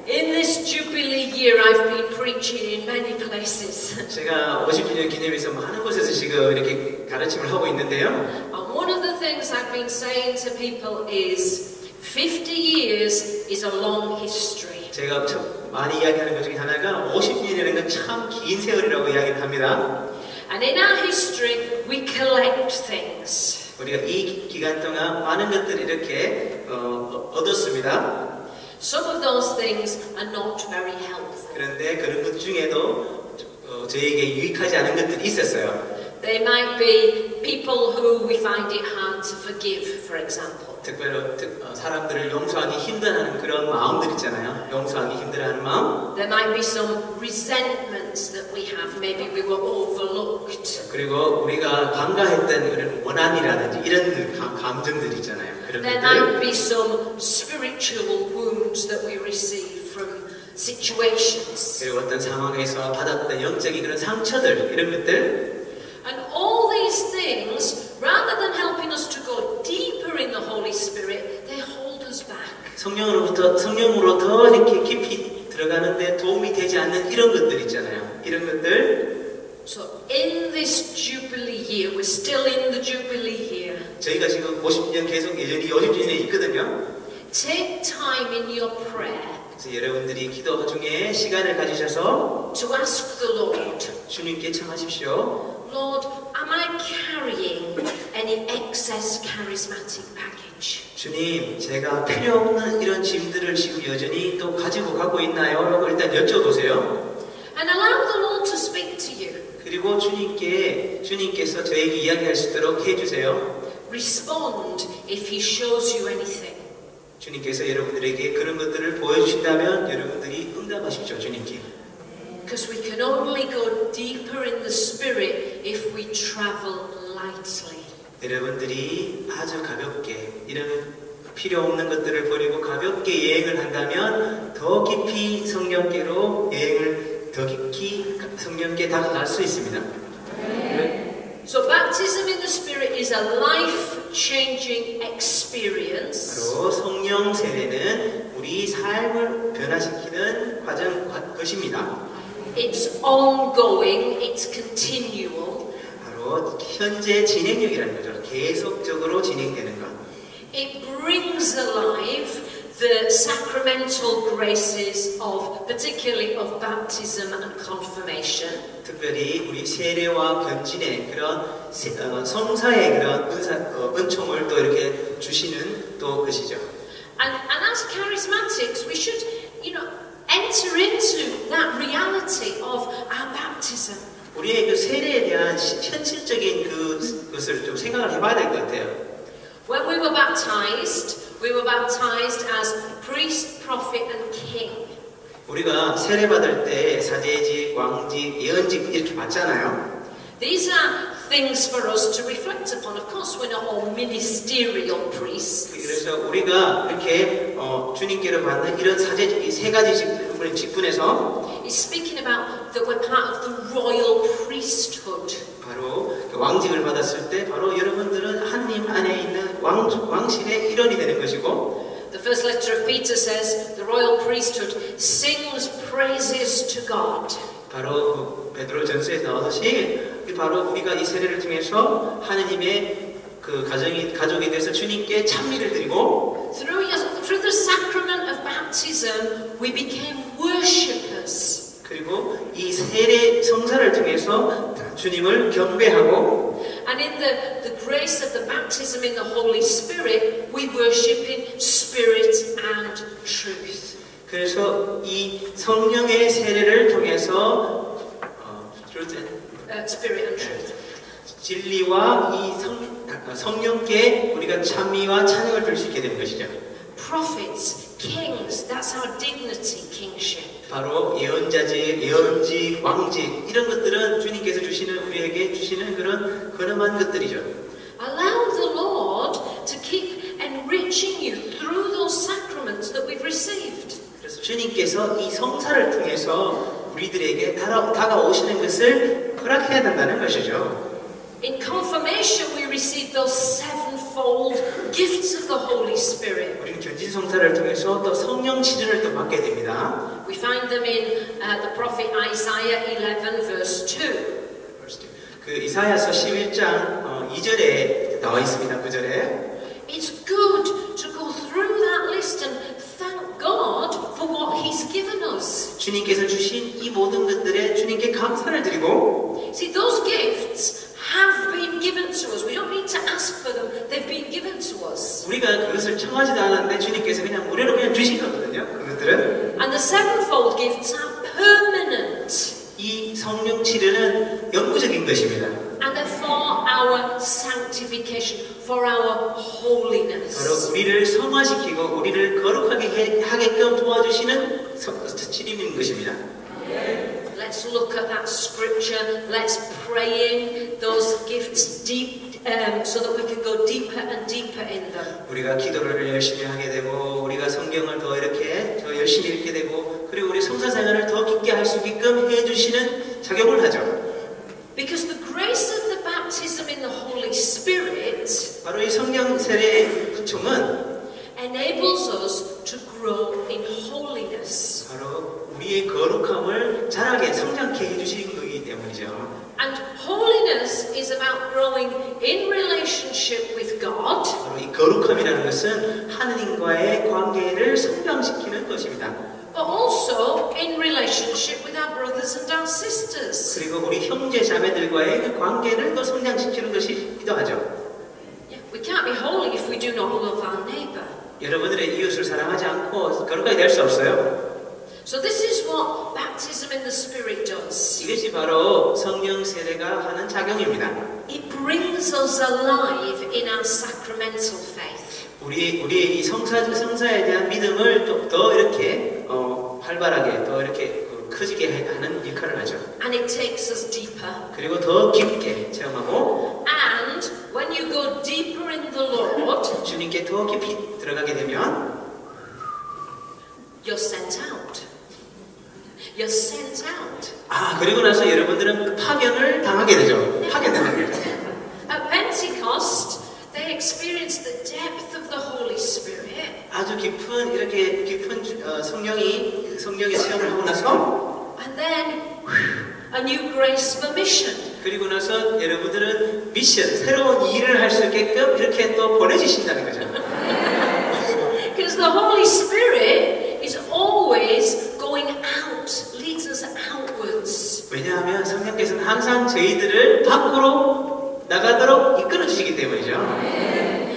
[SPEAKER 1] In this Jubilee year, I've been preaching in many places.
[SPEAKER 2] 제가 50주년 기념해서 많은 곳에서 지금 이렇게 가르침을 하고 있는데요.
[SPEAKER 1] And one of the things I've been saying to people is 50 years is a long history.
[SPEAKER 2] 제가 많이 이야기하는 것 중에 하나가 50년이라는 건 참 긴 세월이라고 이야기를 합니다.
[SPEAKER 1] And in our history, we collect things.
[SPEAKER 2] 우리가 이 기간 동안 많은 것들을 이렇게 얻었습니다.
[SPEAKER 1] Some of those things are not very helpful.
[SPEAKER 2] 그런데 그런 것 중에도 저에게 유익하지 않은 것들이 있었어요.
[SPEAKER 1] They might be people who we find it hard to forgive, for example.
[SPEAKER 2] 특별히 사람들을 용서하기 힘들어하는 그런 마음들 있잖아요. 용서하기 힘들어하는 마음.
[SPEAKER 1] There might be some resentments that we have. Maybe we were overlooked.
[SPEAKER 2] 그리고 우리가 간과했던 그런 원한이라든지 이런 감정들 있잖아요. 그런
[SPEAKER 1] There might be some spiritual wounds that we receive from situations.
[SPEAKER 2] 그리고 어떤 상황에서 받았던 영적인 그런 상처들 이런 것들.
[SPEAKER 1] And all these things, rather than helping us to go deeper in the Holy Spirit, they hold us back.
[SPEAKER 2] 성령으로 더 이렇게 깊이 들어가는데 도움이 되지 않는 이런 것들 있잖아요. 이런 것들.
[SPEAKER 1] So in this Jubilee year, we're still in the Jubilee year.
[SPEAKER 2] 저희가 지금 50년 계속 여전히 50년에 있거든요.
[SPEAKER 1] Take time in your prayer.
[SPEAKER 2] 그래서 여러분들이 기도 중에 시간을 가지셔서
[SPEAKER 1] To ask the Lord,
[SPEAKER 2] 주님께 청하십시오.
[SPEAKER 1] Lord, am I carrying any excess charismatic baggage?
[SPEAKER 2] 주님, 제가 필요 없는 이런 짐들을 지금 여전히 또 가지고 가고 있나요? 라고 일단 여쭤보세요.
[SPEAKER 1] And allow the Lord to speak to you.
[SPEAKER 2] 그리고 주님께서 저에게 이야기할 수 있도록 해주세요.
[SPEAKER 1] Respond if He shows you anything.
[SPEAKER 2] 주님께서 여러분들에게 그런 것들을 보여주신다면 여러분들이 응답하십시오. 주님께.
[SPEAKER 1] Because we can only go deeper in the Spirit if we travel lightly.
[SPEAKER 2] 여러분들이 아주 가볍게 이런 필요 없는 것들을 버리고 가볍게 여행을 한다면 더 깊이 성령께로 여행을 더 깊이 성령께 다가갈 수 있습니다.
[SPEAKER 1] So baptism in the Spirit is a life-changing experience.
[SPEAKER 2] 바로 성령 세례는 우리 삶을 변화시키는 것입니다.
[SPEAKER 1] It's ongoing, it's continual.
[SPEAKER 2] 바로 현재 진행형이라는 거죠. 계속적으로 진행되는 것.
[SPEAKER 1] It brings alive the sacramental graces of, particularly of baptism and confirmation.
[SPEAKER 2] 특별히 우리 세례와 견진의 그런 성사의 그런 은총을 또 이렇게 주시는 또 것이죠.
[SPEAKER 1] And as charismatics, we should, enter into that reality of our baptism.
[SPEAKER 2] 우리의 그 세례에 대한 현실적인 그것을 좀 생각을 해봐야 될 것 같아요.
[SPEAKER 1] When we were baptized as priest, prophet, and king.
[SPEAKER 2] 우리가 세례받을 때 사제직, 왕직, 예언직 이렇게 받잖아요.
[SPEAKER 1] These are things for us to reflect upon. Of course, we're not all ministerial priests.
[SPEAKER 2] 그래서 우리가 이렇게 주님께로 받는 이런 사제직, 이 세 가지 직분에서
[SPEAKER 1] He's speaking about that we're part of the royal priesthood.
[SPEAKER 2] 바로 왕직을 받았을 때 바로 여러분들은 하나님 안에 있는 왕실의 일원이 되는 것이고.
[SPEAKER 1] The first letter of Peter says the royal priesthood sings praises to God.
[SPEAKER 2] 바로 베드로 전서에 나오듯이 바로 우리가 이 세례를 통해서 하느님의 그 가족이 돼서 주님께 찬미를 드리고
[SPEAKER 1] Through the sacrament of baptism, we became worshippers.
[SPEAKER 2] 그리고 이 세례 성사를 통해서 주님을 경배하고
[SPEAKER 1] And in the grace of the baptism in the Holy Spirit, we worship in spirit and truth.
[SPEAKER 2] 그래서 이 성령의 세례를 통해서
[SPEAKER 1] Spirit and truth.
[SPEAKER 2] 진리와 이 성령께 우리가 찬미와 찬양을 드릴 수 있게 되는 것이죠.
[SPEAKER 1] Prophets, kings, that's our dignity, kingship.
[SPEAKER 2] 바로 예언자직, 예언직, 왕직 이런 것들은 주님께서 우리에게 주시는 그런 근엄한 것들이죠.
[SPEAKER 1] Allow the Lord to keep enriching you through those sacraments that we've received.
[SPEAKER 2] 그래서 주님께서 이 성사를 통해서 우리들에게 다가오시는 것을 허락해야 된다는 것이죠.
[SPEAKER 1] In confirmation, we receive those sevenfold gifts of the Holy Spirit.
[SPEAKER 2] 우리는 견진 성사를 통해서 또 성령 지전을 또 받게 됩니다.
[SPEAKER 1] We find them in the prophet Isaiah 11, verse 2.
[SPEAKER 2] 그 이사야서 11장 2절에 나와 있습니다. 9절에.
[SPEAKER 1] It's good to go through that list and thank God for what He's given us.
[SPEAKER 2] 주님께서 주신 이 모든 것들에 주님께 감사를 드리고.
[SPEAKER 1] See, those gifts have been given to us. We don't need to ask for them. They've been given to us.
[SPEAKER 2] 우리가 그것을 청하지도 않았는데 주님께서 그냥 무료로 그냥 주신 거거든요. 그것들은.
[SPEAKER 1] And the sevenfold gifts are permanent.
[SPEAKER 2] 이 성령 치료는 영구적인 것입니다.
[SPEAKER 1] And they're for our sanctification, for our holiness.
[SPEAKER 2] 바로 우리를 성화시키고 우리를 거룩하게 하게끔 도와주시는 치료인 것입니다.
[SPEAKER 1] Let's look at that scripture. Let's pray in those gifts deep, so that we can go deeper and deeper in them.
[SPEAKER 2] 우리가 기도를 열심히 하게 되고 우리가 성경을 더 이렇게 더 열심히 읽게 되고 그리고 우리 성사 생활을 더 깊게 할 수 있게끔 해주시는 작용을 하죠.
[SPEAKER 1] Because the grace of the baptism in the Holy Spirit
[SPEAKER 2] 바로 이 성령 세례의 은총은
[SPEAKER 1] enables us to grow in holiness.
[SPEAKER 2] 바로 우리의 거룩함을 자라게 성장케 해주시는 것이기 때문이죠.
[SPEAKER 1] And holiness is about growing in relationship with God.
[SPEAKER 2] 바로 이 거룩함이라는 것은 하느님과의 관계를 성장시키는 것입니다.
[SPEAKER 1] But also in relationship with our brothers and our sisters.
[SPEAKER 2] 그리고 우리 형제 자매들과의 그 관계를 더 성장시키는 것이기도 하죠.
[SPEAKER 1] We can't be holy if we do not love our neighbor.
[SPEAKER 2] 여러분들의 이웃을 사랑하지 않고 거룩하게 될 수 없어요.
[SPEAKER 1] So this is what baptism in the Spirit does.
[SPEAKER 2] 이것이 바로 성령 세례가 하는 작용입니다.
[SPEAKER 1] It brings us alive in our sacramental faith.
[SPEAKER 2] 우리의 이 성사에 대한 믿음을 더 이렇게 활발하게 더 이렇게 커지게 하는 역할을 하죠.
[SPEAKER 1] And it takes us deeper.
[SPEAKER 2] 그리고 더 깊게 체험하고
[SPEAKER 1] And when you go deeper in the Lord,
[SPEAKER 2] 주님께 더 깊이 들어가게 되면
[SPEAKER 1] you're sent out. You're sent out.
[SPEAKER 2] 그리고 나서 여러분들은 파견을 당하게 되죠. 파견당하게 되죠.
[SPEAKER 1] At Pentecost, they experienced the depth of the Holy Spirit.
[SPEAKER 2] 아주 깊은 이렇게 깊은 성령의 체험을 하고 나서
[SPEAKER 1] And then a new grace for mission.
[SPEAKER 2] 그리고 나서 여러분들은 미션, 새로운 일을 할 수 있게끔 이렇게 또 보내주신다는 거죠.
[SPEAKER 1] Because the Holy Spirit is always going out, leads us outwards.
[SPEAKER 2] 왜냐하면 성령께서는 항상 저희들을 밖으로 나가도록 이끌어 주시기 때문이죠.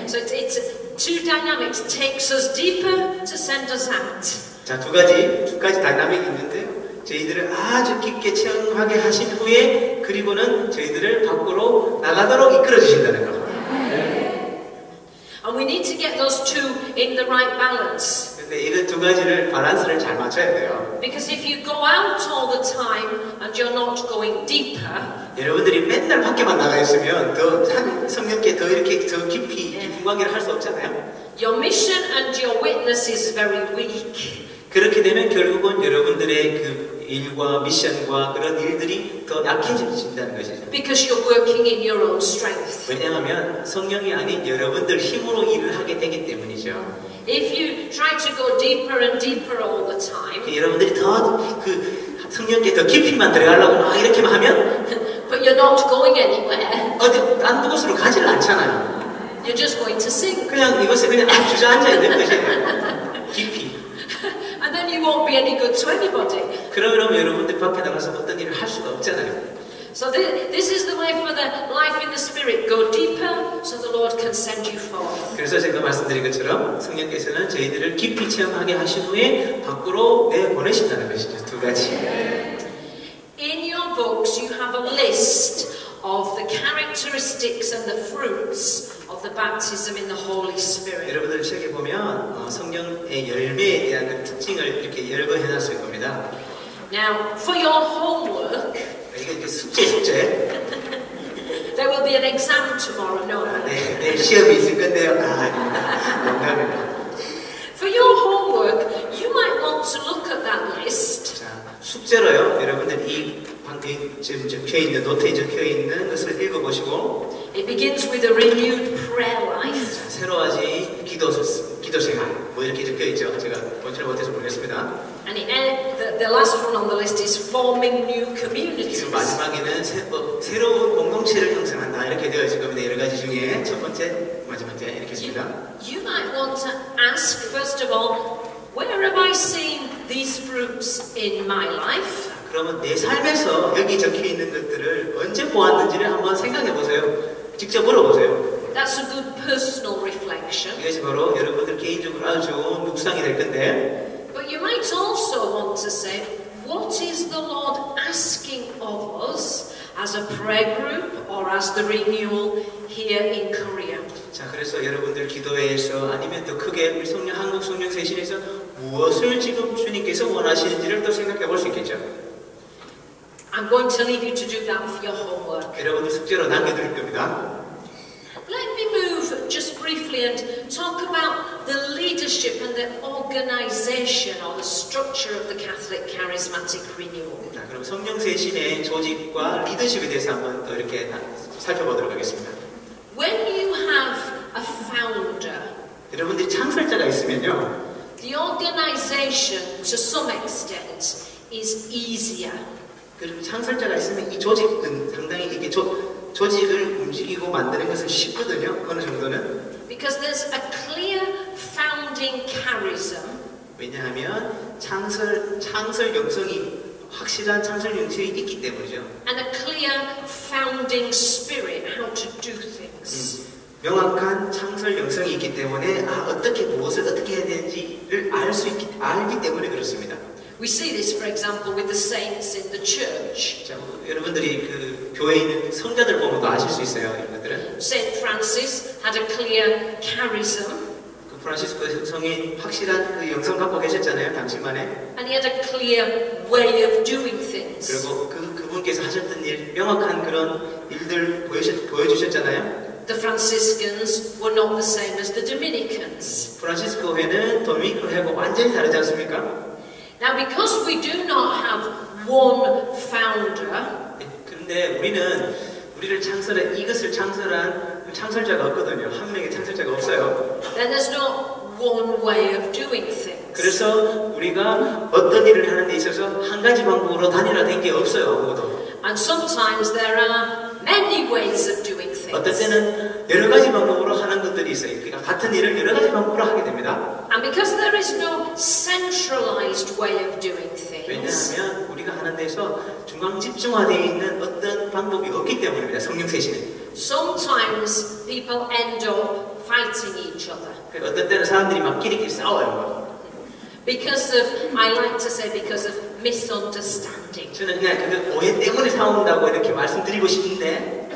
[SPEAKER 1] So it's two dynamics. It takes us deeper to send us out.
[SPEAKER 2] 자, 두 가지 다이나믹이 있는데요. 저희들을 아주 깊게 체험하게 하신 후에 그리고는 저희들을 밖으로 나가도록 이끌어 주신다는 거.
[SPEAKER 1] And we need to get those two in the right balance.
[SPEAKER 2] 근데 이거 두 가지를 밸런스를 잘 맞춰야 돼요.
[SPEAKER 1] Because if you go out all the time and you're not going deeper,
[SPEAKER 2] 여러분들이 맨날 밖에만 나가 있으면 더 성령께 더 이렇게 더 깊이 깊은 관계를 할 수 없잖아요.
[SPEAKER 1] your mission and your witness is very weak.
[SPEAKER 2] 그렇게 되면 결국은 여러분들의 그 일과 미션과 그런 일들이 더 약해진다는 것이죠.
[SPEAKER 1] Because you're working in your own strength.
[SPEAKER 2] 왜냐하면 성령이 아닌 여러분들 힘으로 일을 하게 되기 때문이죠.
[SPEAKER 1] If you try to go deeper and deeper all the time,
[SPEAKER 2] 여러분들이 더 그 성령께 더 깊이만 들어가려고 막 이렇게만 하면
[SPEAKER 1] but you're not going anywhere,
[SPEAKER 2] 어디 딴 곳으로 가지를 않잖아요.
[SPEAKER 1] you're just going to sink.
[SPEAKER 2] 그냥 이것에 그냥 주저앉아 있는 것이에요. 깊이.
[SPEAKER 1] And then you won't be any good to anybody.
[SPEAKER 2] 그러면 여러분들 밖에 나가서 어떤 일을 할 수가 없잖아요.
[SPEAKER 1] So this is the way for the life in the Spirit. Go deeper so the Lord can send you forth.
[SPEAKER 2] 그래서 제가 말씀드린 것처럼 성령께서는 저희들을 깊이 체험하게 하신 후에 밖으로 내보내신다는 것이죠. 두 가지.
[SPEAKER 1] In your books you have a list of the characteristics and the fruits of the baptism in the Holy Spirit.
[SPEAKER 2] 여러분들 책에 보면 성령의 열매에 대한 그 특징을 이렇게 열거해놨을 겁니다.
[SPEAKER 1] Now, for your homework,
[SPEAKER 2] 이게 숙제.
[SPEAKER 1] there will be an exam tomorrow. No.
[SPEAKER 2] 네, 시험이 있을 건데요. 농담입니다.
[SPEAKER 1] For your homework, you might want to look at that list.
[SPEAKER 2] 자, 숙제로요. 여러분들 지금 적혀 있는 노트에 적혀 있는 것을 읽어보시고.
[SPEAKER 1] It begins with a renewed prayer life.
[SPEAKER 2] 자, 새로워진 기도 생활. 뭐 이렇게 적혀 있죠. 제가 본체를 못해서 모르겠습니다.
[SPEAKER 1] And the last one on the list is forming new communities.
[SPEAKER 2] 마지막에는 새로운 공동체를 형성한다 이렇게 되어 있을 겁니다. 여러 가지 중에 첫 번째, 마지막에 이렇게 있습니다.
[SPEAKER 1] You might want to ask first of all, where have I seen these fruits in my life?
[SPEAKER 2] 그러면 내 삶에서 여기 적혀 있는 것들을 언제 보았는지를 한번 생각해 보세요. 직접 물어보세요.
[SPEAKER 1] That's a good personal reflection.
[SPEAKER 2] 이것이 바로 여러분들 개인적으로 아주 좋은 묵상이 될 건데.
[SPEAKER 1] But you might also want to say, what is the Lord asking of us as a prayer group or as the renewal here in Korea?
[SPEAKER 2] 자, 그래서 여러분들 기도회에서 아니면 더 크게 우리 한국 성령 세신에서 무엇을 지금 주님께서 원하시는지를 또 생각해 볼 수 있겠죠.
[SPEAKER 1] I'm going to leave you to do that for your homework.
[SPEAKER 2] 여러분들 숙제로 남겨드릴 겁니다.
[SPEAKER 1] Let me move just briefly and talk about the leadership and the organization or the structure of the Catholic Charismatic Renewal.
[SPEAKER 2] 자, 그럼 성령 세신의 조직과 리더십에 대해서 한번 더 이렇게 살펴보도록 하겠습니다.
[SPEAKER 1] When you have a founder,
[SPEAKER 2] 여러분들이 창설자가 있으면요,
[SPEAKER 1] the organization to some extent is easier.
[SPEAKER 2] 그리고 창설자가 있으면 이 조직은 상당히 이게 조직을 움직이고 만드는 것은 쉽거든요. 어느 정도는.
[SPEAKER 1] Because there's a clear founding charism.
[SPEAKER 2] 왜냐하면 창설 영성이 확실한 창설 영성이 있기 때문이죠.
[SPEAKER 1] And a clear founding spirit, how to do things.
[SPEAKER 2] 명확한 창설 영성이 있기 때문에 무엇을 어떻게 해야 되는지를 알기 때문에 그렇습니다.
[SPEAKER 1] We see this, for example, with the saints in the church.
[SPEAKER 2] 자, 여러분들이 그 교회에 있는 성자들 보면도 아실 수 있어요. 여러분들은.
[SPEAKER 1] Saint Francis had a clear charism.
[SPEAKER 2] 그 프란시스코 성이 확실한 그 영성 갖고 계셨잖아요. 당시만에.
[SPEAKER 1] And he had a clear way of doing things.
[SPEAKER 2] 그리고 그분께서 하셨던 일, 명확한 그런 일들 보여주셨잖아요.
[SPEAKER 1] The Franciscans were not the same as the Dominicans.
[SPEAKER 2] 프란시스코 회는 도미니코 회하고 완전히 다르지 않습니까?
[SPEAKER 1] Now, because we do not have one founder,
[SPEAKER 2] 그런데 우리를 창설한 이것을 창설한 창설자가 없거든요. 한 명의 창설자가 없어요.
[SPEAKER 1] then there's not one way of doing things.
[SPEAKER 2] 그래서 우리가 어떤 일을 하는 데 있어서 한 가지 방법으로 단일화된 게 없어요. 아무것도.
[SPEAKER 1] And sometimes there are many ways of doing things.
[SPEAKER 2] 어떨 때는 여러 가지 방법으로 하는 것들이 있어요. 그러니까 같은 일을 여러 가지 방법으로 하게 됩니다.
[SPEAKER 1] And because there is no centralized way of doing things,
[SPEAKER 2] 왜냐하면 우리가 하는 데서 중앙 집중화되어 있는 어떤 방법이 없기 때문입니다. 성령 세신에.
[SPEAKER 1] sometimes people end up fighting each other.
[SPEAKER 2] 어떤 때는 사람들이 막 끼리끼리 싸워요.
[SPEAKER 1] Because of, I like to say, because of misunderstanding.
[SPEAKER 2] 저는 그냥 그 오해 때문에 싸운다고 이렇게 말씀드리고 싶은데,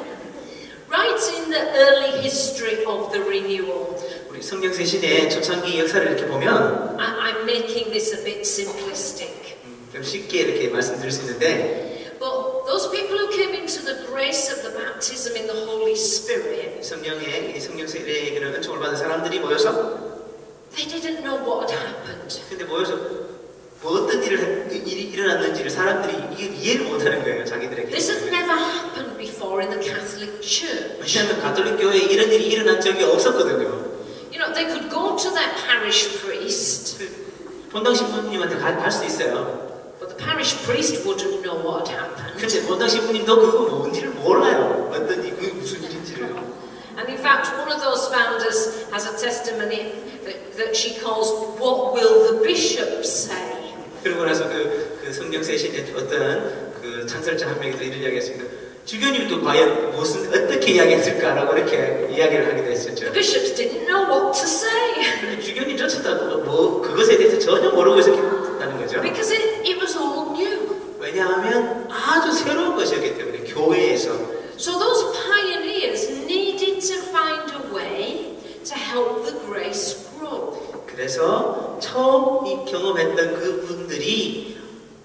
[SPEAKER 1] Right in the early history of the renewal,
[SPEAKER 2] 우리 성경 세신의 초창기 역사를 이렇게 보면,
[SPEAKER 1] I'm making this a bit simplistic,
[SPEAKER 2] 좀 쉽게 이렇게 말씀드릴 수 있는데,
[SPEAKER 1] but those people who came into the grace of the baptism in the Holy Spirit,
[SPEAKER 2] 성령의 이 성령 세례의 그런 은총을 받은 사람들이 모여서,
[SPEAKER 1] they didn't know what had happened.
[SPEAKER 2] 근데 모여서 뭐 어떤 일이 일어났는지를 사람들이 이해를 못하는 거예요, 자기들에게.
[SPEAKER 1] This had never happened before in the Catholic Church.
[SPEAKER 2] 왜냐하면 가톨릭 교회에 이런 일이 일어난 적이 없었거든요.
[SPEAKER 1] You know, they could go to their parish priest,
[SPEAKER 2] 본당 신부님한테 갈 수 있어요.
[SPEAKER 1] but the parish priest wouldn't know what had happened.
[SPEAKER 2] 근데 본당 신부님도 그거 뭔지를 몰라요. 어떤 그게 무슨 일인지를.
[SPEAKER 1] And in fact, one of those founders has a testimony that she calls "What will the bishop say?"
[SPEAKER 2] 그러고 나서 그 성경 세신의 어떤 그 창설자 한 명이 또 이런 이야기했습니다. 주교님도 과연 어떻게 이야기했을까라고 이렇게 이야기를 하기도 했었죠.
[SPEAKER 1] The bishops didn't know what to say
[SPEAKER 2] 근데 주교님조차도 뭐 그것에 대해서 전혀 모르고 있었다는 거죠.
[SPEAKER 1] because it was all new.
[SPEAKER 2] 왜냐하면 아주 새로운 것이었기 때문에 교회에서.
[SPEAKER 1] So those pioneers needed to find a way to help the grace grow.
[SPEAKER 2] 그래서 처음 이 경험했던 그분들이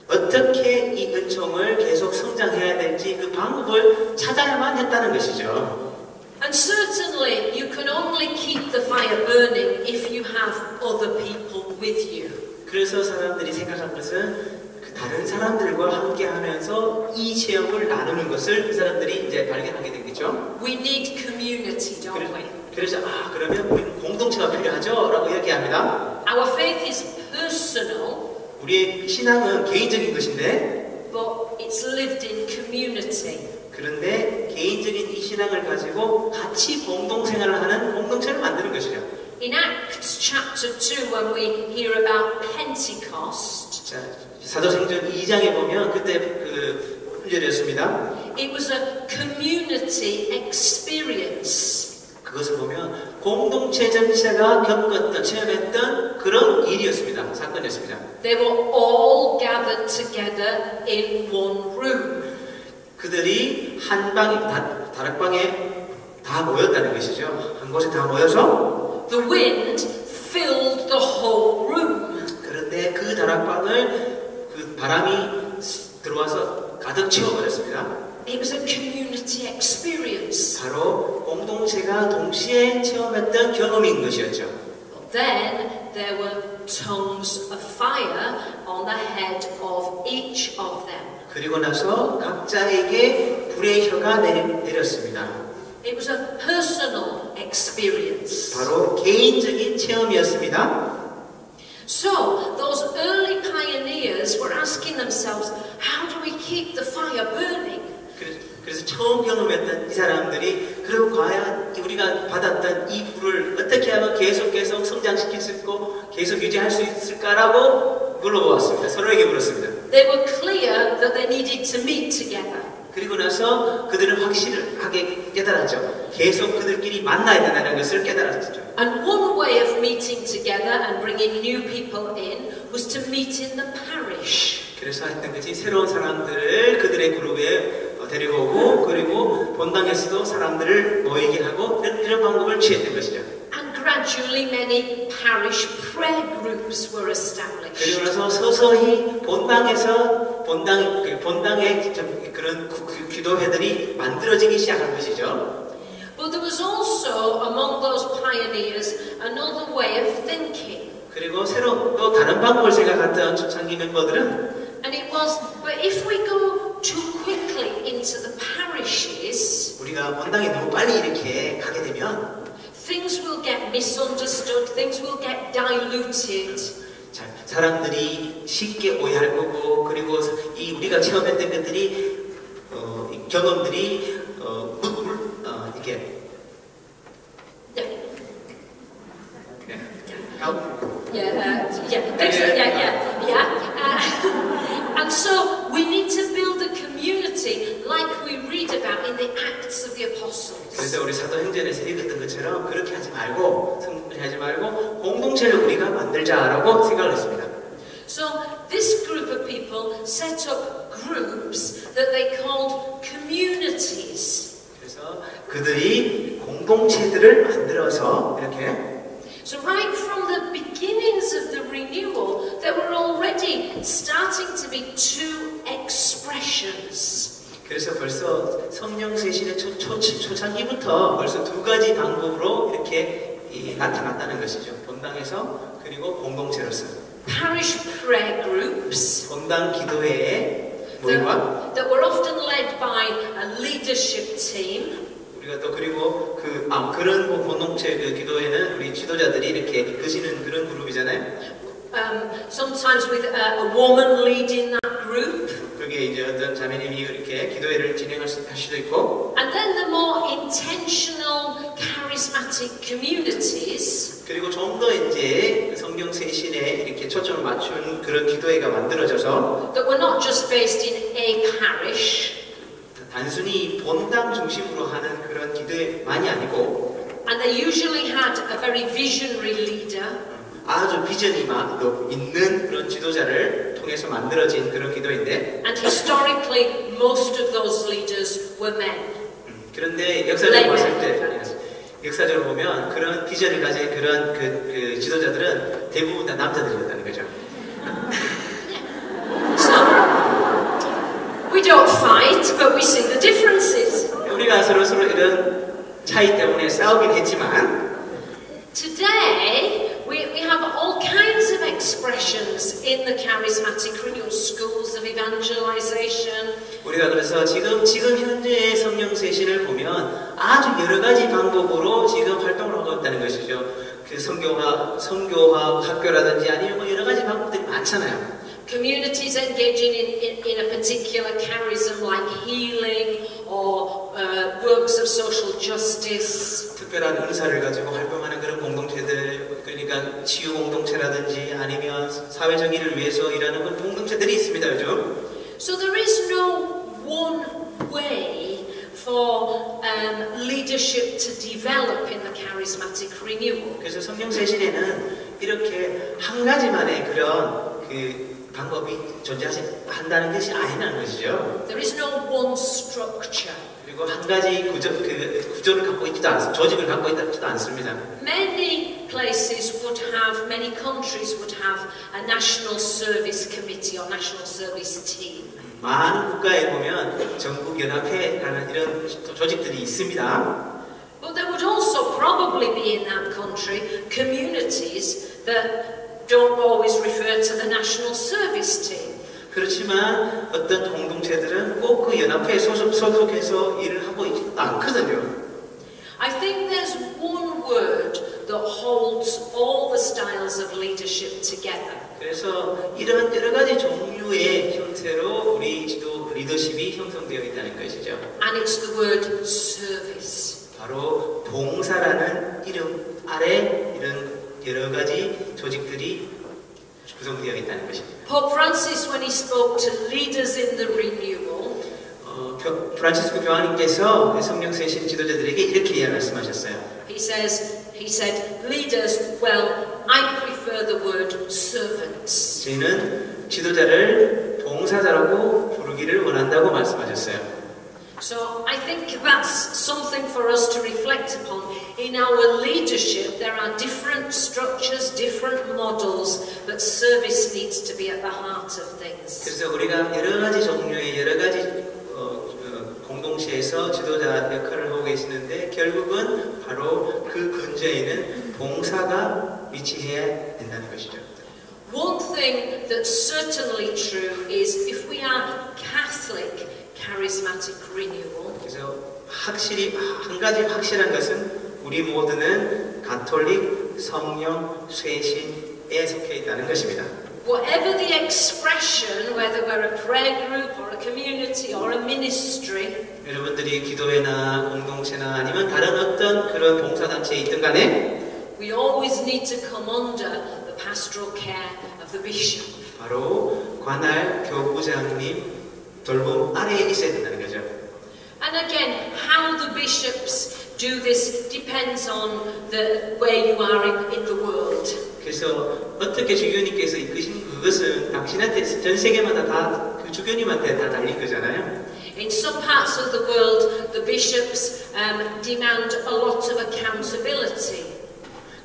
[SPEAKER 2] 어떻게 이 은총을 계속 성장해야 될지 그 방법을 찾아야만 했다는 것이죠.
[SPEAKER 1] And certainly you can only keep the fire burning if you have other people with you.
[SPEAKER 2] 그래서 사람들이 생각한 것은 그 다른 사람들과 함께하면서 이 체험을 나누는 것을 그 사람들이 이제 발견하게 되겠죠.
[SPEAKER 1] We need community, don't we?
[SPEAKER 2] 그래서 그러면 우리는 공동체가 필요하죠? 라고 이야기합니다.
[SPEAKER 1] Our faith is personal,
[SPEAKER 2] 우리의 신앙은 개인적인 것인데
[SPEAKER 1] but it's lived in community.
[SPEAKER 2] 그런데 개인적인 이 신앙을 가지고 같이 공동생활을 하는 공동체를 만드는 것이죠.
[SPEAKER 1] In Acts chapter 2, when we hear about Pentecost,
[SPEAKER 2] 자, 사도행전 2장에 보면 그때 그 훈련이었습니다.
[SPEAKER 1] it was a community experience.
[SPEAKER 2] 그것을 보면 공동체 전체가 겪었던, 체험했던 그런 일이었습니다. 사건이었습니다.
[SPEAKER 1] They were all gathered together in one room.
[SPEAKER 2] 그들이 한 방에, 다락방에 다 모였다는 것이죠. 한 곳에 다 모여서
[SPEAKER 1] The wind filled the whole room.
[SPEAKER 2] 그런데 그 다락방을 그 바람이 들어와서 가득 채워버렸습니다.
[SPEAKER 1] It was a community experience.
[SPEAKER 2] 바로 공동체가 동시에 체험했던 경험인 것이었죠.
[SPEAKER 1] But then there were tongues of fire on the head of each of them.
[SPEAKER 2] 그리고 나서 각자에게 불의 혀가 내렸습니다.
[SPEAKER 1] It was a personal experience.
[SPEAKER 2] 바로 개인적인 체험이었습니다.
[SPEAKER 1] So those early pioneers were asking themselves, how do we keep the fire burning?
[SPEAKER 2] 그래서 처음 경험했던 이 사람들이 그럼 과연 우리가 받았던 이 불을 어떻게 하면 계속 성장시킬 수 있고 계속 유지할 수 있을까라고 물어보았습니다. 서로에게 물었습니다.
[SPEAKER 1] They were clear that they needed to meet together.
[SPEAKER 2] 그리고 나서 그들은 확실하게 깨달았죠. 계속 그들끼리 만나야 된다는 것을 깨달았죠.
[SPEAKER 1] And one way of meeting together and bringing new people in was to meet in the parish.
[SPEAKER 2] 그래서 했던 것이 새로운 사람들을 그들의 그룹에 데려오고 그리고 본당에서도 사람들을 모이게 하고 이런 방법을 취했던 것이죠.
[SPEAKER 1] And gradually many parish prayer groups were established.
[SPEAKER 2] 그리고 나서 서서히 본당의 그런 기도회들이 만들어지기 시작한 것이죠.
[SPEAKER 1] But there was also among those pioneers another way of thinking.
[SPEAKER 2] 그리고 새로 또 다른 방법을 생각했던 초창기 멤버들은
[SPEAKER 1] And it was, but if we go too quickly into the parishes,
[SPEAKER 2] 우리가 본당에 너무 빨리 이렇게 가게 되면
[SPEAKER 1] things will get misunderstood, things will get diluted.
[SPEAKER 2] 사람들이 쉽게 오해할 거고, 그리고 이 우리가 체험했던 것들이 이 경험들이 이렇게
[SPEAKER 1] And so we need to build a community like we read about in the Acts of the Apostles.
[SPEAKER 2] 그래서 우리 사도행전에서 읽었던 것처럼 그렇게 하지 말고 하지 말고 공동체를 우리가 만들자라고 생각을 했습니다.
[SPEAKER 1] So this group of people set up groups that they called communities.
[SPEAKER 2] 그래서 그들이 공동체들을 만들어서 이렇게
[SPEAKER 1] So right from the beginnings of the renewal, there were already starting to be two expressions.
[SPEAKER 2] 그래서 벌써 성령 세신의 초창기부터 벌써 두 가지 방법으로 이렇게 나타났다는 것이죠. 본당에서 그리고 공동체로서.
[SPEAKER 1] Parish prayer groups.
[SPEAKER 2] 본당 기도회의 모임과
[SPEAKER 1] that were often led by a leadership team.
[SPEAKER 2] 우리가 또 그리고 그런 공동체 기도회는 우리 지도자들이 이렇게 이끄시는 그런 그룹이잖아요.
[SPEAKER 1] Sometimes with a woman leading that group.
[SPEAKER 2] 그게 이제 어떤 자매님이 이렇게 기도회를 진행할 수도 있고.
[SPEAKER 1] And then the more intentional, charismatic communities.
[SPEAKER 2] 그리고 좀 더 이제 성경 세신에 이렇게 초점을 맞춘 그런 기도회가 만들어져서.
[SPEAKER 1] That were not just based in a parish.
[SPEAKER 2] 단순히 본당 중심으로 하는 그런 기도회만이 아니고.
[SPEAKER 1] And they usually had a very visionary leader.
[SPEAKER 2] 아주 비전이 있는 그런 지도자를 통해서 만들어진 그런 기도인데.
[SPEAKER 1] And historically, most of those leaders were men.
[SPEAKER 2] 그런데 역사적으로 봤을 때, 역사적으로 보면 그런 비전을 가진 그런 그 지도자들은 대부분 다 남자들이었다는 거죠.
[SPEAKER 1] So we don't fight, but we see the differences.
[SPEAKER 2] 우리가 서로 이런 차이 때문에 싸우긴 했지만.
[SPEAKER 1] Today. We have all kinds of expressions in the charismatic renewal schools of evangelization.
[SPEAKER 2] 우리가 그래서 지금 현재의 성령 세신을 보면 아주 여러 가지 방법으로 지금 활동을 하고 있다는 것이죠. 그 선교화 학교라든지 아니면 뭐 여러 가지 방법들이 많잖아요.
[SPEAKER 1] Communities engaging in a particular charism like healing or works of social justice.
[SPEAKER 2] 특별한 은사를 가지고 활동하는 그런 공동체들, 그러니까 치유 공동체라든지 아니면 사회적 일을 위해서 일하는 그런 공동체들이 있습니다, 요즘.
[SPEAKER 1] So there is no one way for leadership to develop in the charismatic renewal.
[SPEAKER 2] 그래서 성령 세신에는 이렇게 한 가지만의 그런 방법이 존재한다는 것이 아니라는 것이죠.
[SPEAKER 1] There is no one structure.
[SPEAKER 2] 그리고 한 가지 구조를 갖고 있지도 않습니다. 조직을 갖고 있지도 않습니다.
[SPEAKER 1] Many places would have, many countries would have a national service committee or national service team.
[SPEAKER 2] 많은 국가에 보면 전국연합회라는 이런 조직들이 있습니다.
[SPEAKER 1] But there would also probably be in that country communities that don't always refer to the national service team.
[SPEAKER 2] 그렇지만 어떤 공동체들은 꼭 그 연합회에 소속해서 일을 하고 있지도 않거든요.
[SPEAKER 1] I think there's one word that holds all the styles of leadership together.
[SPEAKER 2] 그래서 이런 여러 가지 종류의 형태로 우리 리더십이 형성되어 있다는 것이죠.
[SPEAKER 1] And it's the word service.
[SPEAKER 2] 바로 봉사라는 이름 아래 이런 여러 가지 조직들이 구성되어 있다는 것입니다.
[SPEAKER 1] Pope Francis, when he spoke to leaders in the renewal,
[SPEAKER 2] 프란치스코 교황님께서 성령 세신 지도자들에게 이렇게 말씀하셨어요.
[SPEAKER 1] He said, leaders, well, I prefer the word servants.
[SPEAKER 2] 저희는 지도자를 봉사자라고 부르기를 원한다고 말씀하셨어요.
[SPEAKER 1] So I think that's something for us to reflect upon. In our leadership, there are different structures, different models, but service needs to be at the heart of things.
[SPEAKER 2] 그래서 우리가 여러 가지 종류의 여러 가지 공동체에서 지도자 역할을 하고 계시는데 결국은 바로 그 근저에는 봉사가 위치해야 된다는 것이죠.
[SPEAKER 1] One thing that's certainly true is if we are Catholic, charismatic renewal.
[SPEAKER 2] 그래서 확실히 한 가지 확실한 것은 우리 모두는 가톨릭 성령 쇄신에 속해 있다는 것입니다.
[SPEAKER 1] Whatever the expression, whether we're a prayer group or a community or a ministry,
[SPEAKER 2] 여러분들이 기도회나 공동체나 아니면 다른 어떤 그런 봉사단체에 있든 간에
[SPEAKER 1] we always need to come under the pastoral care of the bishop.
[SPEAKER 2] 바로 관할 교부장님 돌봄 아래에 있어야 된다는 거죠.
[SPEAKER 1] And again, how the bishops do this depends on where you are in the world.
[SPEAKER 2] 그래서 어떻게 주교님께서 이끄신 그것은 당신한테 전 세계마다 다 그 주교님한테 다 달린 거잖아요.
[SPEAKER 1] In some parts of the world, the bishops demand a lot of accountability.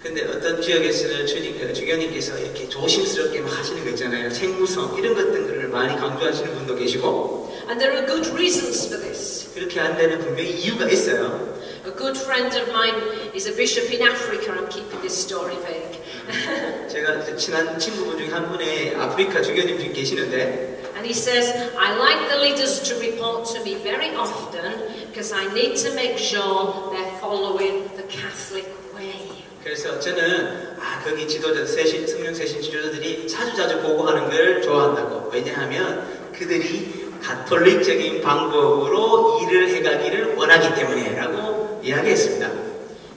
[SPEAKER 2] 근데 어떤 지역에서는 주교님께서 이렇게 조심스럽게 막 하시는 거 있잖아요. 책무성 이런 것들을 많이 강조하시는 분도 계시고.
[SPEAKER 1] And there are good reasons for this.
[SPEAKER 2] 그렇게 안 되는 분명히 이유가 있어요.
[SPEAKER 1] A good friend of mine is a bishop in Africa. I'm keeping this story vague.
[SPEAKER 2] 제가 친한 친구분 중에 한 분의 아프리카 주교님 중에 계시는데
[SPEAKER 1] And he says, I like the leaders to report to me very often because I need to make sure they're following the Catholic way.
[SPEAKER 2] 그래서 저는 거기 지도자 성령 세신 지도자들이 자주 보고하는 걸 좋아한다고. 왜냐하면 그들이 가톨릭적인 방법으로 일을 해가기를 원하기 때문에라고 이야기했습니다.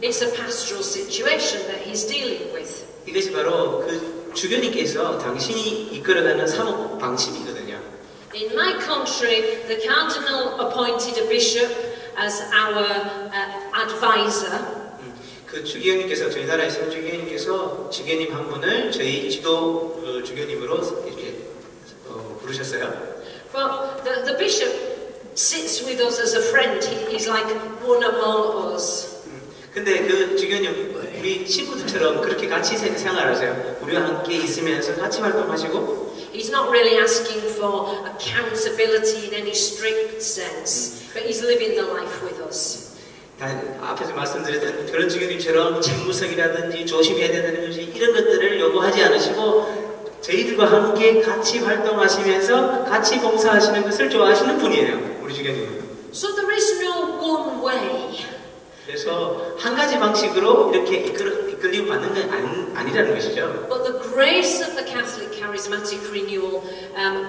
[SPEAKER 1] It's a pastoral situation that he's dealing with.
[SPEAKER 2] 이것이 바로 그 주교님께서 당신이 이끌어가는 사목 방식이거든요.
[SPEAKER 1] In my country, the cardinal appointed a bishop as our advisor.
[SPEAKER 2] 그 주교님께서 저희 나라에서 주교님 한 분을 저희 지도 주교님으로 이렇게 부르셨어요.
[SPEAKER 1] Well, the bishop sits with us as a friend. He's like one among us.
[SPEAKER 2] 근데 그 주교님 우리 친구들처럼 그렇게 같이 생활하세요. 우리와 함께 있으면서 같이 활동하시고.
[SPEAKER 1] He's not really asking for accountability in any strict sense, but he's living the life with us.
[SPEAKER 2] 앞에서 말씀드렸던 그런 주교님처럼 책무성이라든지 조심해야 된다는 것이 이런 것들을 요구하지 않으시고 저희들과 함께 같이 활동하시면서 같이 봉사하시는 것을 좋아하시는 분이에요. 우리 주교님은.
[SPEAKER 1] So there is no one way.
[SPEAKER 2] 그래서 한 가지 방식으로 이렇게 이끌림 받는 건 아니라는 것이죠.
[SPEAKER 1] But the grace of the Catholic charismatic renewal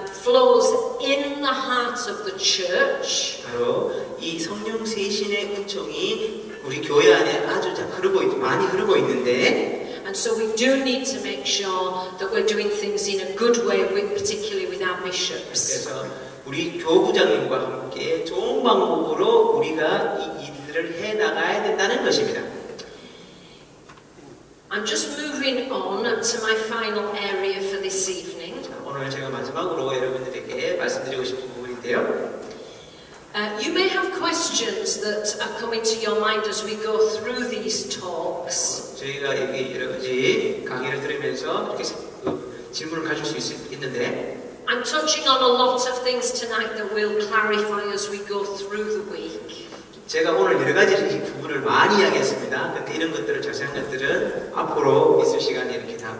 [SPEAKER 1] flows in the heart of the church.
[SPEAKER 2] 바로 이 성령 세신의 은총이 우리 교회 안에 아주 많이 흐르고 있는데.
[SPEAKER 1] And so we do need to make sure that we're doing things in a good way, particularly with our bishops.
[SPEAKER 2] 그래서 우리 교부장님과 함께 좋은 방법으로 우리가 이 일들을 해 나가야 된다는 것입니다.
[SPEAKER 1] I'm just moving on to my final area for this evening.
[SPEAKER 2] 오늘 제가 마지막으로 여러분들에게 말씀드리고 싶은 부분인데요.
[SPEAKER 1] You may have questions that are coming to your mind as we go through these talks.
[SPEAKER 2] 저희가 여러 가지 강의를 들으면서 이렇게 질문을 가질 수 있는데.
[SPEAKER 1] I'm touching on a lot of things tonight that we'll clarify as we go through the week.
[SPEAKER 2] 제가 오늘 여러 가지 부분을 많이 이야기했습니다. 근데 이런 것들을 자세한 것들은 앞으로 있을 시간에 이렇게 좀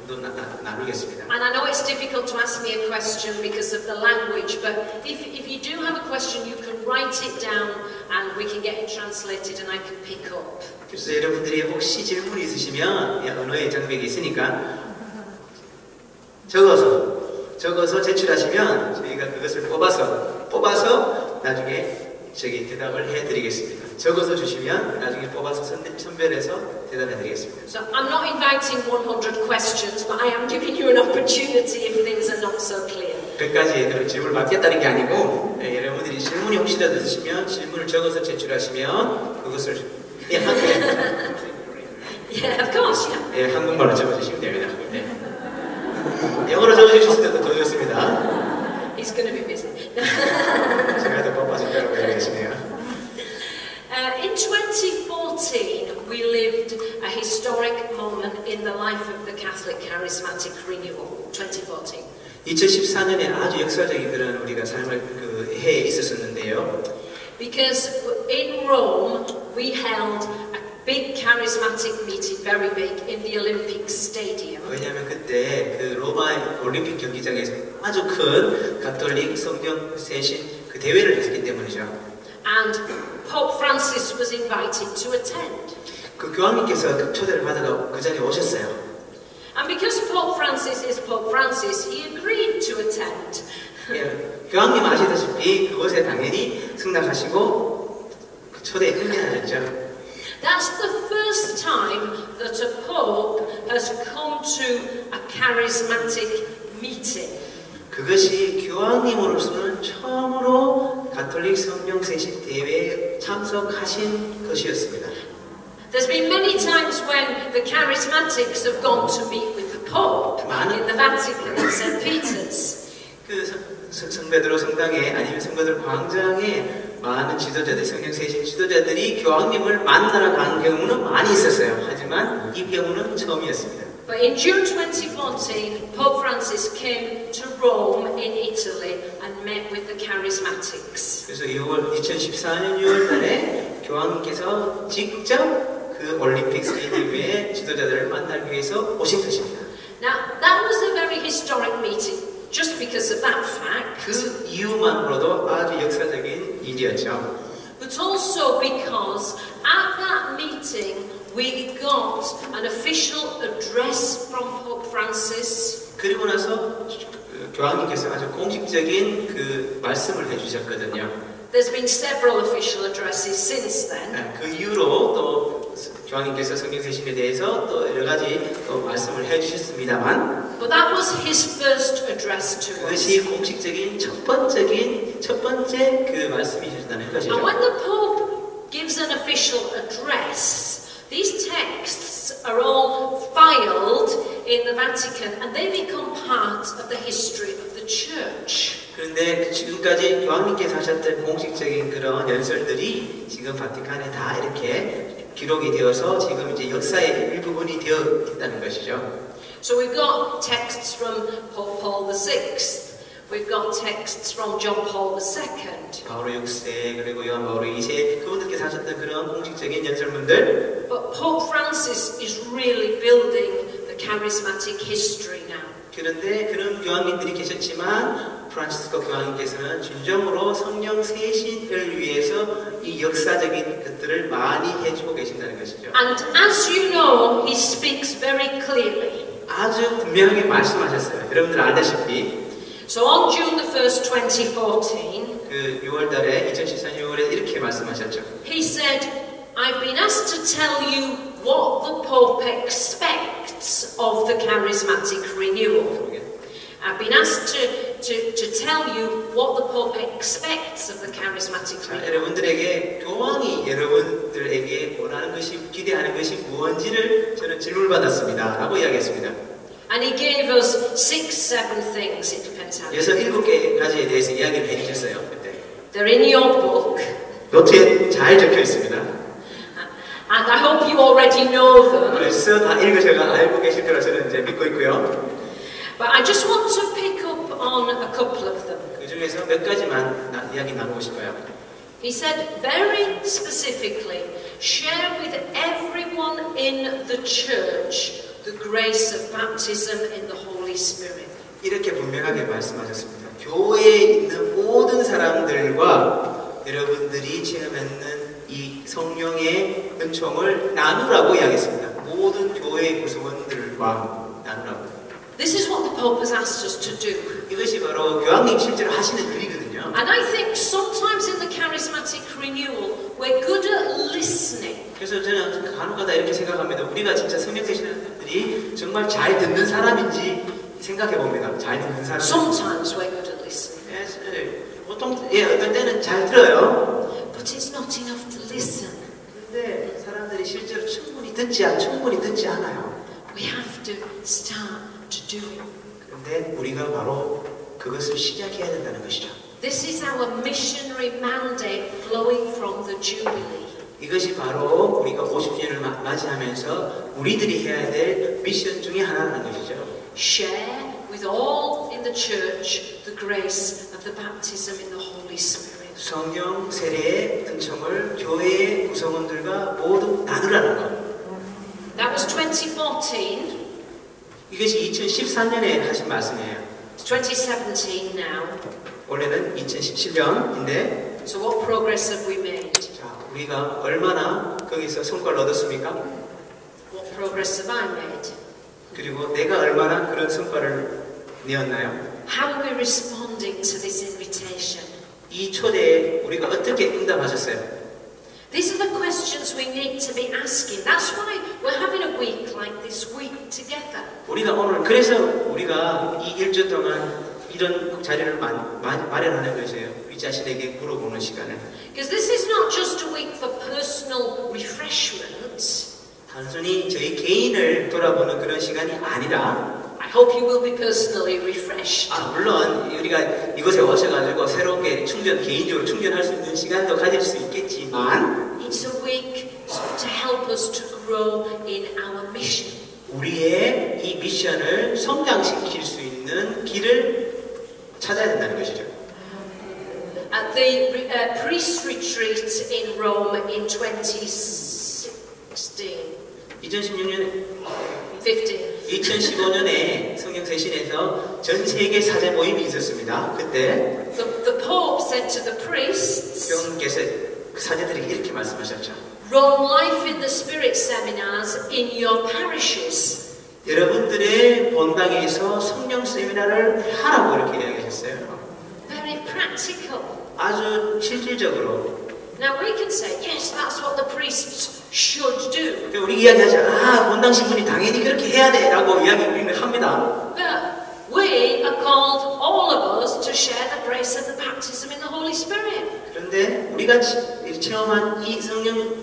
[SPEAKER 2] 더 나누겠습니다.
[SPEAKER 1] And I know it's difficult to ask me a question because of the language, but if you do have a question, you can write it down and we can get it translated and I can pick up.
[SPEAKER 2] 그래서 여러분들이 혹시 질문이 있으시면 언어의 장벽이 있으니까 적어서 제출하시면 저희가 그것을 뽑아서 나중에 대답을 해드리겠습니다. 적어서 주시면 나중에 뽑아서 선별해서 대답해드리겠습니다.
[SPEAKER 1] So I'm not inviting 100 questions, but I am giving you an opportunity if things are not so clear.
[SPEAKER 2] 100가지 질문을 받겠다는 게 아니고 여러분들이 질문이 혹시라도 있으시면 질문을 적어서 제출하시면 그것을
[SPEAKER 1] Yeah, of course, yeah.
[SPEAKER 2] 한국말로 적어주시면 됩니다. 영어로 적어주실 때도 더 좋습니다.
[SPEAKER 1] He's going to be busy.
[SPEAKER 2] 제가 더 바빠질 거라고 얘기했습니다.
[SPEAKER 1] 2014, we lived a historic moment in the life of the Catholic Charismatic Renewal. 2014.
[SPEAKER 2] 2014년에 아주 역사적인 그런 우리가 삶을 그 해에 있었었는데요.
[SPEAKER 1] Because in Rome, we held a big charismatic meeting, very big, in the Olympic Stadium.
[SPEAKER 2] 왜냐하면 그때 그 로마 올림픽 경기장에서 아주 큰 가톨릭 성령 세신 그 대회를 했기 때문이죠.
[SPEAKER 1] And Pope Francis was invited to attend.
[SPEAKER 2] 그 교황님께서 그 초대를 받아가 그 자리에 오셨어요.
[SPEAKER 1] And because Pope Francis is Pope Francis, he agreed to attend.
[SPEAKER 2] 예, 교황님 아시다시피 그곳에 당연히 승낙하시고 그 초대에 응해하셨죠.
[SPEAKER 1] That's the first time that a pope has come to a charismatic meeting.
[SPEAKER 2] 그것이 교황님으로서는 처음으로 가톨릭 성령 세신 대회에 참석하신 것이었습니다.
[SPEAKER 1] There's been many times when the charismatics have gone to meet with the Pope in the Vatican in St. Peter's.
[SPEAKER 2] 그 성베드로 성당에 아니면 성베드로 광장에 많은 지도자들, 성령 세신 지도자들이 교황님을 만나러 간 경우는 많이 있었어요. 하지만 이 경우는 처음이었습니다.
[SPEAKER 1] But in June 2014, Pope Francis came to Rome in Italy and met with the charismatics.
[SPEAKER 2] 그래서 2014년 6월 달에 교황님께서 직접 그 올림픽 스테디움의 지도자들을 만나기 위해서 오신 것입니다.
[SPEAKER 1] Now, that was a very historic meeting, just because of that fact.
[SPEAKER 2] 그 이유만으로도 아주 역사적인 일이었죠.
[SPEAKER 1] But also because at that meeting we got an official address from Pope Francis.
[SPEAKER 2] 그리고 나서 교황님께서 아주 공식적인 그 말씀을 해주셨거든요.
[SPEAKER 1] There's been several official addresses since then.
[SPEAKER 2] 그 이후로 또 교황님께서 성령 세신에 대해서 또 여러 가지 또 말씀을 해주셨습니다만,
[SPEAKER 1] But that was his first address to us.
[SPEAKER 2] 그것이 공식적인 첫 번째 그 말씀이셨다는 것이죠.
[SPEAKER 1] And when the Pope gives an official address, these texts are all filed in the Vatican and they become part of the history of the Church.
[SPEAKER 2] 그런데 지금까지 교황님께서 하셨던 공식적인 그런 연설들이 지금 바티칸에 다 이렇게 기록이 되어서 지금 이제 역사의 일부분이 되어 있다는 것이죠.
[SPEAKER 1] So we've got texts from Pope Paul VI. We've got texts from John Paul II.
[SPEAKER 2] 바오로 6세 그리고 요한 바오로 2세 그분들께서 하셨던 그런 공식적인 연설문들.
[SPEAKER 1] But Pope Francis is really building the charismatic history now.
[SPEAKER 2] 그런데 그런 교황님들이 계셨지만 프란시스코 교황님께서는 진정으로 성령 세신을 위해서 이 역사적인 것들을 많이 해주고 계신다는 것이죠.
[SPEAKER 1] And as you know, he speaks very clearly.
[SPEAKER 2] 아주 분명하게 말씀하셨어요. 여러분들 알다시피
[SPEAKER 1] So on June the 1st, 2014,
[SPEAKER 2] 그 6월달에 2014년 6월에 이렇게 말씀하셨죠.
[SPEAKER 1] he said, I've been asked to tell you what the Pope expects of the charismatic renewal. I've been asked to tell you what the Pope expects of the charismatic renewal.
[SPEAKER 2] 여러분들에게 교황이 여러분들에게 원하는 것이 기대하는 것이 무엇인지를 저는 질문을 받았습니다. 라고 이야기했습니다.
[SPEAKER 1] And he gave us 6, 7 things. It depends how.
[SPEAKER 2] 7가지에 대해서 이야기를 해주셨어요. 그때.
[SPEAKER 1] They're in your book.
[SPEAKER 2] 노트에 잘 적혀 있습니다.
[SPEAKER 1] And I hope you already know them.
[SPEAKER 2] 벌써 다 읽으셔서 알고 계실 거라 저는 이제 믿고 있고요.
[SPEAKER 1] But I just want to pick up on a couple of them.
[SPEAKER 2] 그 중에서 몇 가지만 이야기 나누고 싶어요.
[SPEAKER 1] He said very specifically, share with everyone in the church the grace of baptism in the Holy Spirit.
[SPEAKER 2] 이렇게 분명하게 말씀하셨습니다. 교회에 있는 모든 사람들과 여러분들이 체험했는 이 성령의 은총을 나누라고 이야기했습니다. 모든 교회 구성원들과 나누라고.
[SPEAKER 1] This is what the Pope has asked us to do.
[SPEAKER 2] 이것이 바로 교황님 실제로 하시는 일이거든요.
[SPEAKER 1] And I think sometimes in the charismatic renewal, we're good at listening.
[SPEAKER 2] 그래서 저는 간혹가다 이렇게 생각합니다. 우리가 진짜 성령 세신하는 분들이 정말 잘 듣는 사람인지 생각해 봅니다. 잘 듣는 사람.
[SPEAKER 1] Sometimes we're good at listening.
[SPEAKER 2] 보통 어떤 때는 잘 들어요.
[SPEAKER 1] But it's not enough to listen.
[SPEAKER 2] 근데 사람들이 실제로 충분히 듣지 않아요.
[SPEAKER 1] We have to start to do it.
[SPEAKER 2] 그런데 우리가 바로 그것을 시작해야 된다는 것이죠.
[SPEAKER 1] This is our missionary mandate flowing from the Jubilee.
[SPEAKER 2] 이것이 바로 우리가 50주년을 맞이하면서 우리들이 해야 될 미션 중에 하나라는 것이죠.
[SPEAKER 1] Share with all in the church the grace of the baptism in the Holy Spirit.
[SPEAKER 2] 성령 세례의 은총을 교회의 구성원들과 모두 나누라는 것.
[SPEAKER 1] That was 2014.
[SPEAKER 2] 이것이 2014년에 하신 말씀이에요.
[SPEAKER 1] It's 2017 now.
[SPEAKER 2] 원래는 2017년인데
[SPEAKER 1] So what progress have we made?
[SPEAKER 2] 자, 우리가 얼마나 거기서 성과를 얻었습니까?
[SPEAKER 1] What progress have I made?
[SPEAKER 2] 그리고 내가 얼마나 그런 성과를 내었나요?
[SPEAKER 1] How are we responding to this invitation?
[SPEAKER 2] 이 초대에 우리가 어떻게 응답하셨어요?
[SPEAKER 1] These are the questions we need to be asking. That's why we're having a week like this week together.
[SPEAKER 2] 우리가 오늘 그래서 우리가 이 일주 동안 이런 자리를 마련하는 것이에요. 우리 자신에게 물어보는 시간을.
[SPEAKER 1] Because this is not just a week for personal refreshment.
[SPEAKER 2] 단순히 저희 개인을 돌아보는 그런 시간이 아니라
[SPEAKER 1] I hope you will be personally refreshed.
[SPEAKER 2] 물론 우리가 이곳에 오셔가지고 새롭게 개인적으로 충전할 수 있는 시간도 가질 수 있겠지만
[SPEAKER 1] It's a week to help us to grow in our mission.
[SPEAKER 2] 우리의 이 미션을 성장시킬 수 있는 길을 찾아야 된다는 것이죠.
[SPEAKER 1] At the priest retreat in Rome in 2016.
[SPEAKER 2] 2016년
[SPEAKER 1] 15.
[SPEAKER 2] 2015년에 성령 세신에서 전 세계 사제 모임이 있었습니다. 그때
[SPEAKER 1] The Pope said to the priests,
[SPEAKER 2] 교황께서 사제들에게 이렇게 말씀하셨죠.
[SPEAKER 1] Run life in the Spirit seminars in your parishes.
[SPEAKER 2] 여러분들의 본당에서 성령 세미나를 하라고 이렇게 이야기하셨어요.
[SPEAKER 1] Very practical.
[SPEAKER 2] 아주 실질적으로.
[SPEAKER 1] Now we can say, yes, that's what the priests should do.
[SPEAKER 2] 우리 이야기하자. 본당 신분이 당연히 그렇게 해야 돼라고 이야기를 합니다.
[SPEAKER 1] But we are called, all of us, to share the grace of the baptism in the Holy Spirit.
[SPEAKER 2] 그런데 우리가 체험한 이 성령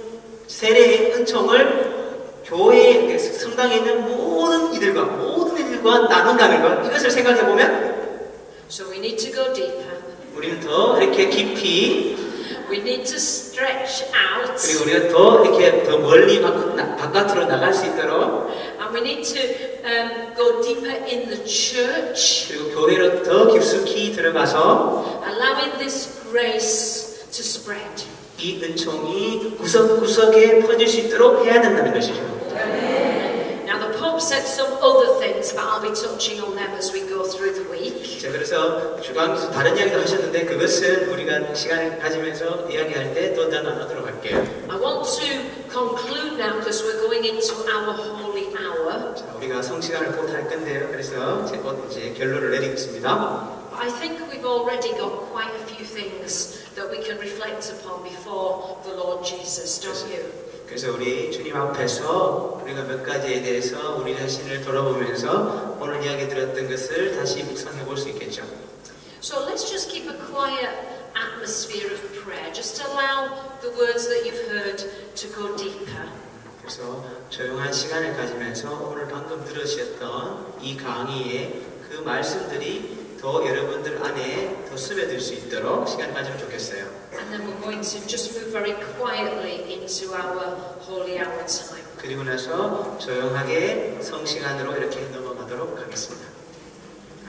[SPEAKER 2] 세례의 은총을 교회 성당에 있는 모든 이들과 나눈다는 것, 이것을 생각해 보면
[SPEAKER 1] So we need to go deeper.
[SPEAKER 2] 우리는 더 이렇게 깊이
[SPEAKER 1] We need to stretch out.
[SPEAKER 2] 그리고 우리가 더 이렇게 더 멀리 바깥으로 나갈 수 있도록
[SPEAKER 1] And we need to go deeper in the church.
[SPEAKER 2] 그리고 교회로 더 깊숙이 들어가서
[SPEAKER 1] Allowing this grace to spread.
[SPEAKER 2] 이 은총이 구석구석에 퍼질 수 있도록 해야 된다는 것이죠.
[SPEAKER 1] Now the Pope said some other things, but I'll be touching on them as we go through the week.
[SPEAKER 2] 자, 그래서 주관께서 다른 이야기도 하셨는데 그것은 우리가 시간을 가지면서 이야기할 때 또 더 나누도록 할게요.
[SPEAKER 1] I want to conclude now because we're going into our holy hour.
[SPEAKER 2] 자, 우리가 성시간을 곧 할 건데요. 그래서 곧 이제 결론을 내리겠습니다.
[SPEAKER 1] I think we've already got quite a few things that we can reflect upon before the Lord Jesus, don't you?
[SPEAKER 2] 그래서 우리 주님 앞에서 우리가 몇 가지에 대해서 우리 자신을 돌아보면서 오늘 이야기 들었던 것을 다시 묵상해 볼 수 있겠죠.
[SPEAKER 1] So let's just keep a quiet atmosphere of prayer. Just allow the words that you've heard to go deeper.
[SPEAKER 2] 그래서 조용한 시간을 가지면서 오늘 방금 들으셨던 이 강의의 그 말씀들이 더 여러분들 안에 더 스며들 수 있도록 시간 가지면 좋겠어요.
[SPEAKER 1] And then we're going to just move very quietly into our holy hour time.
[SPEAKER 2] 그리고 나서 조용하게 성시간으로 이렇게 넘어가도록 하겠습니다.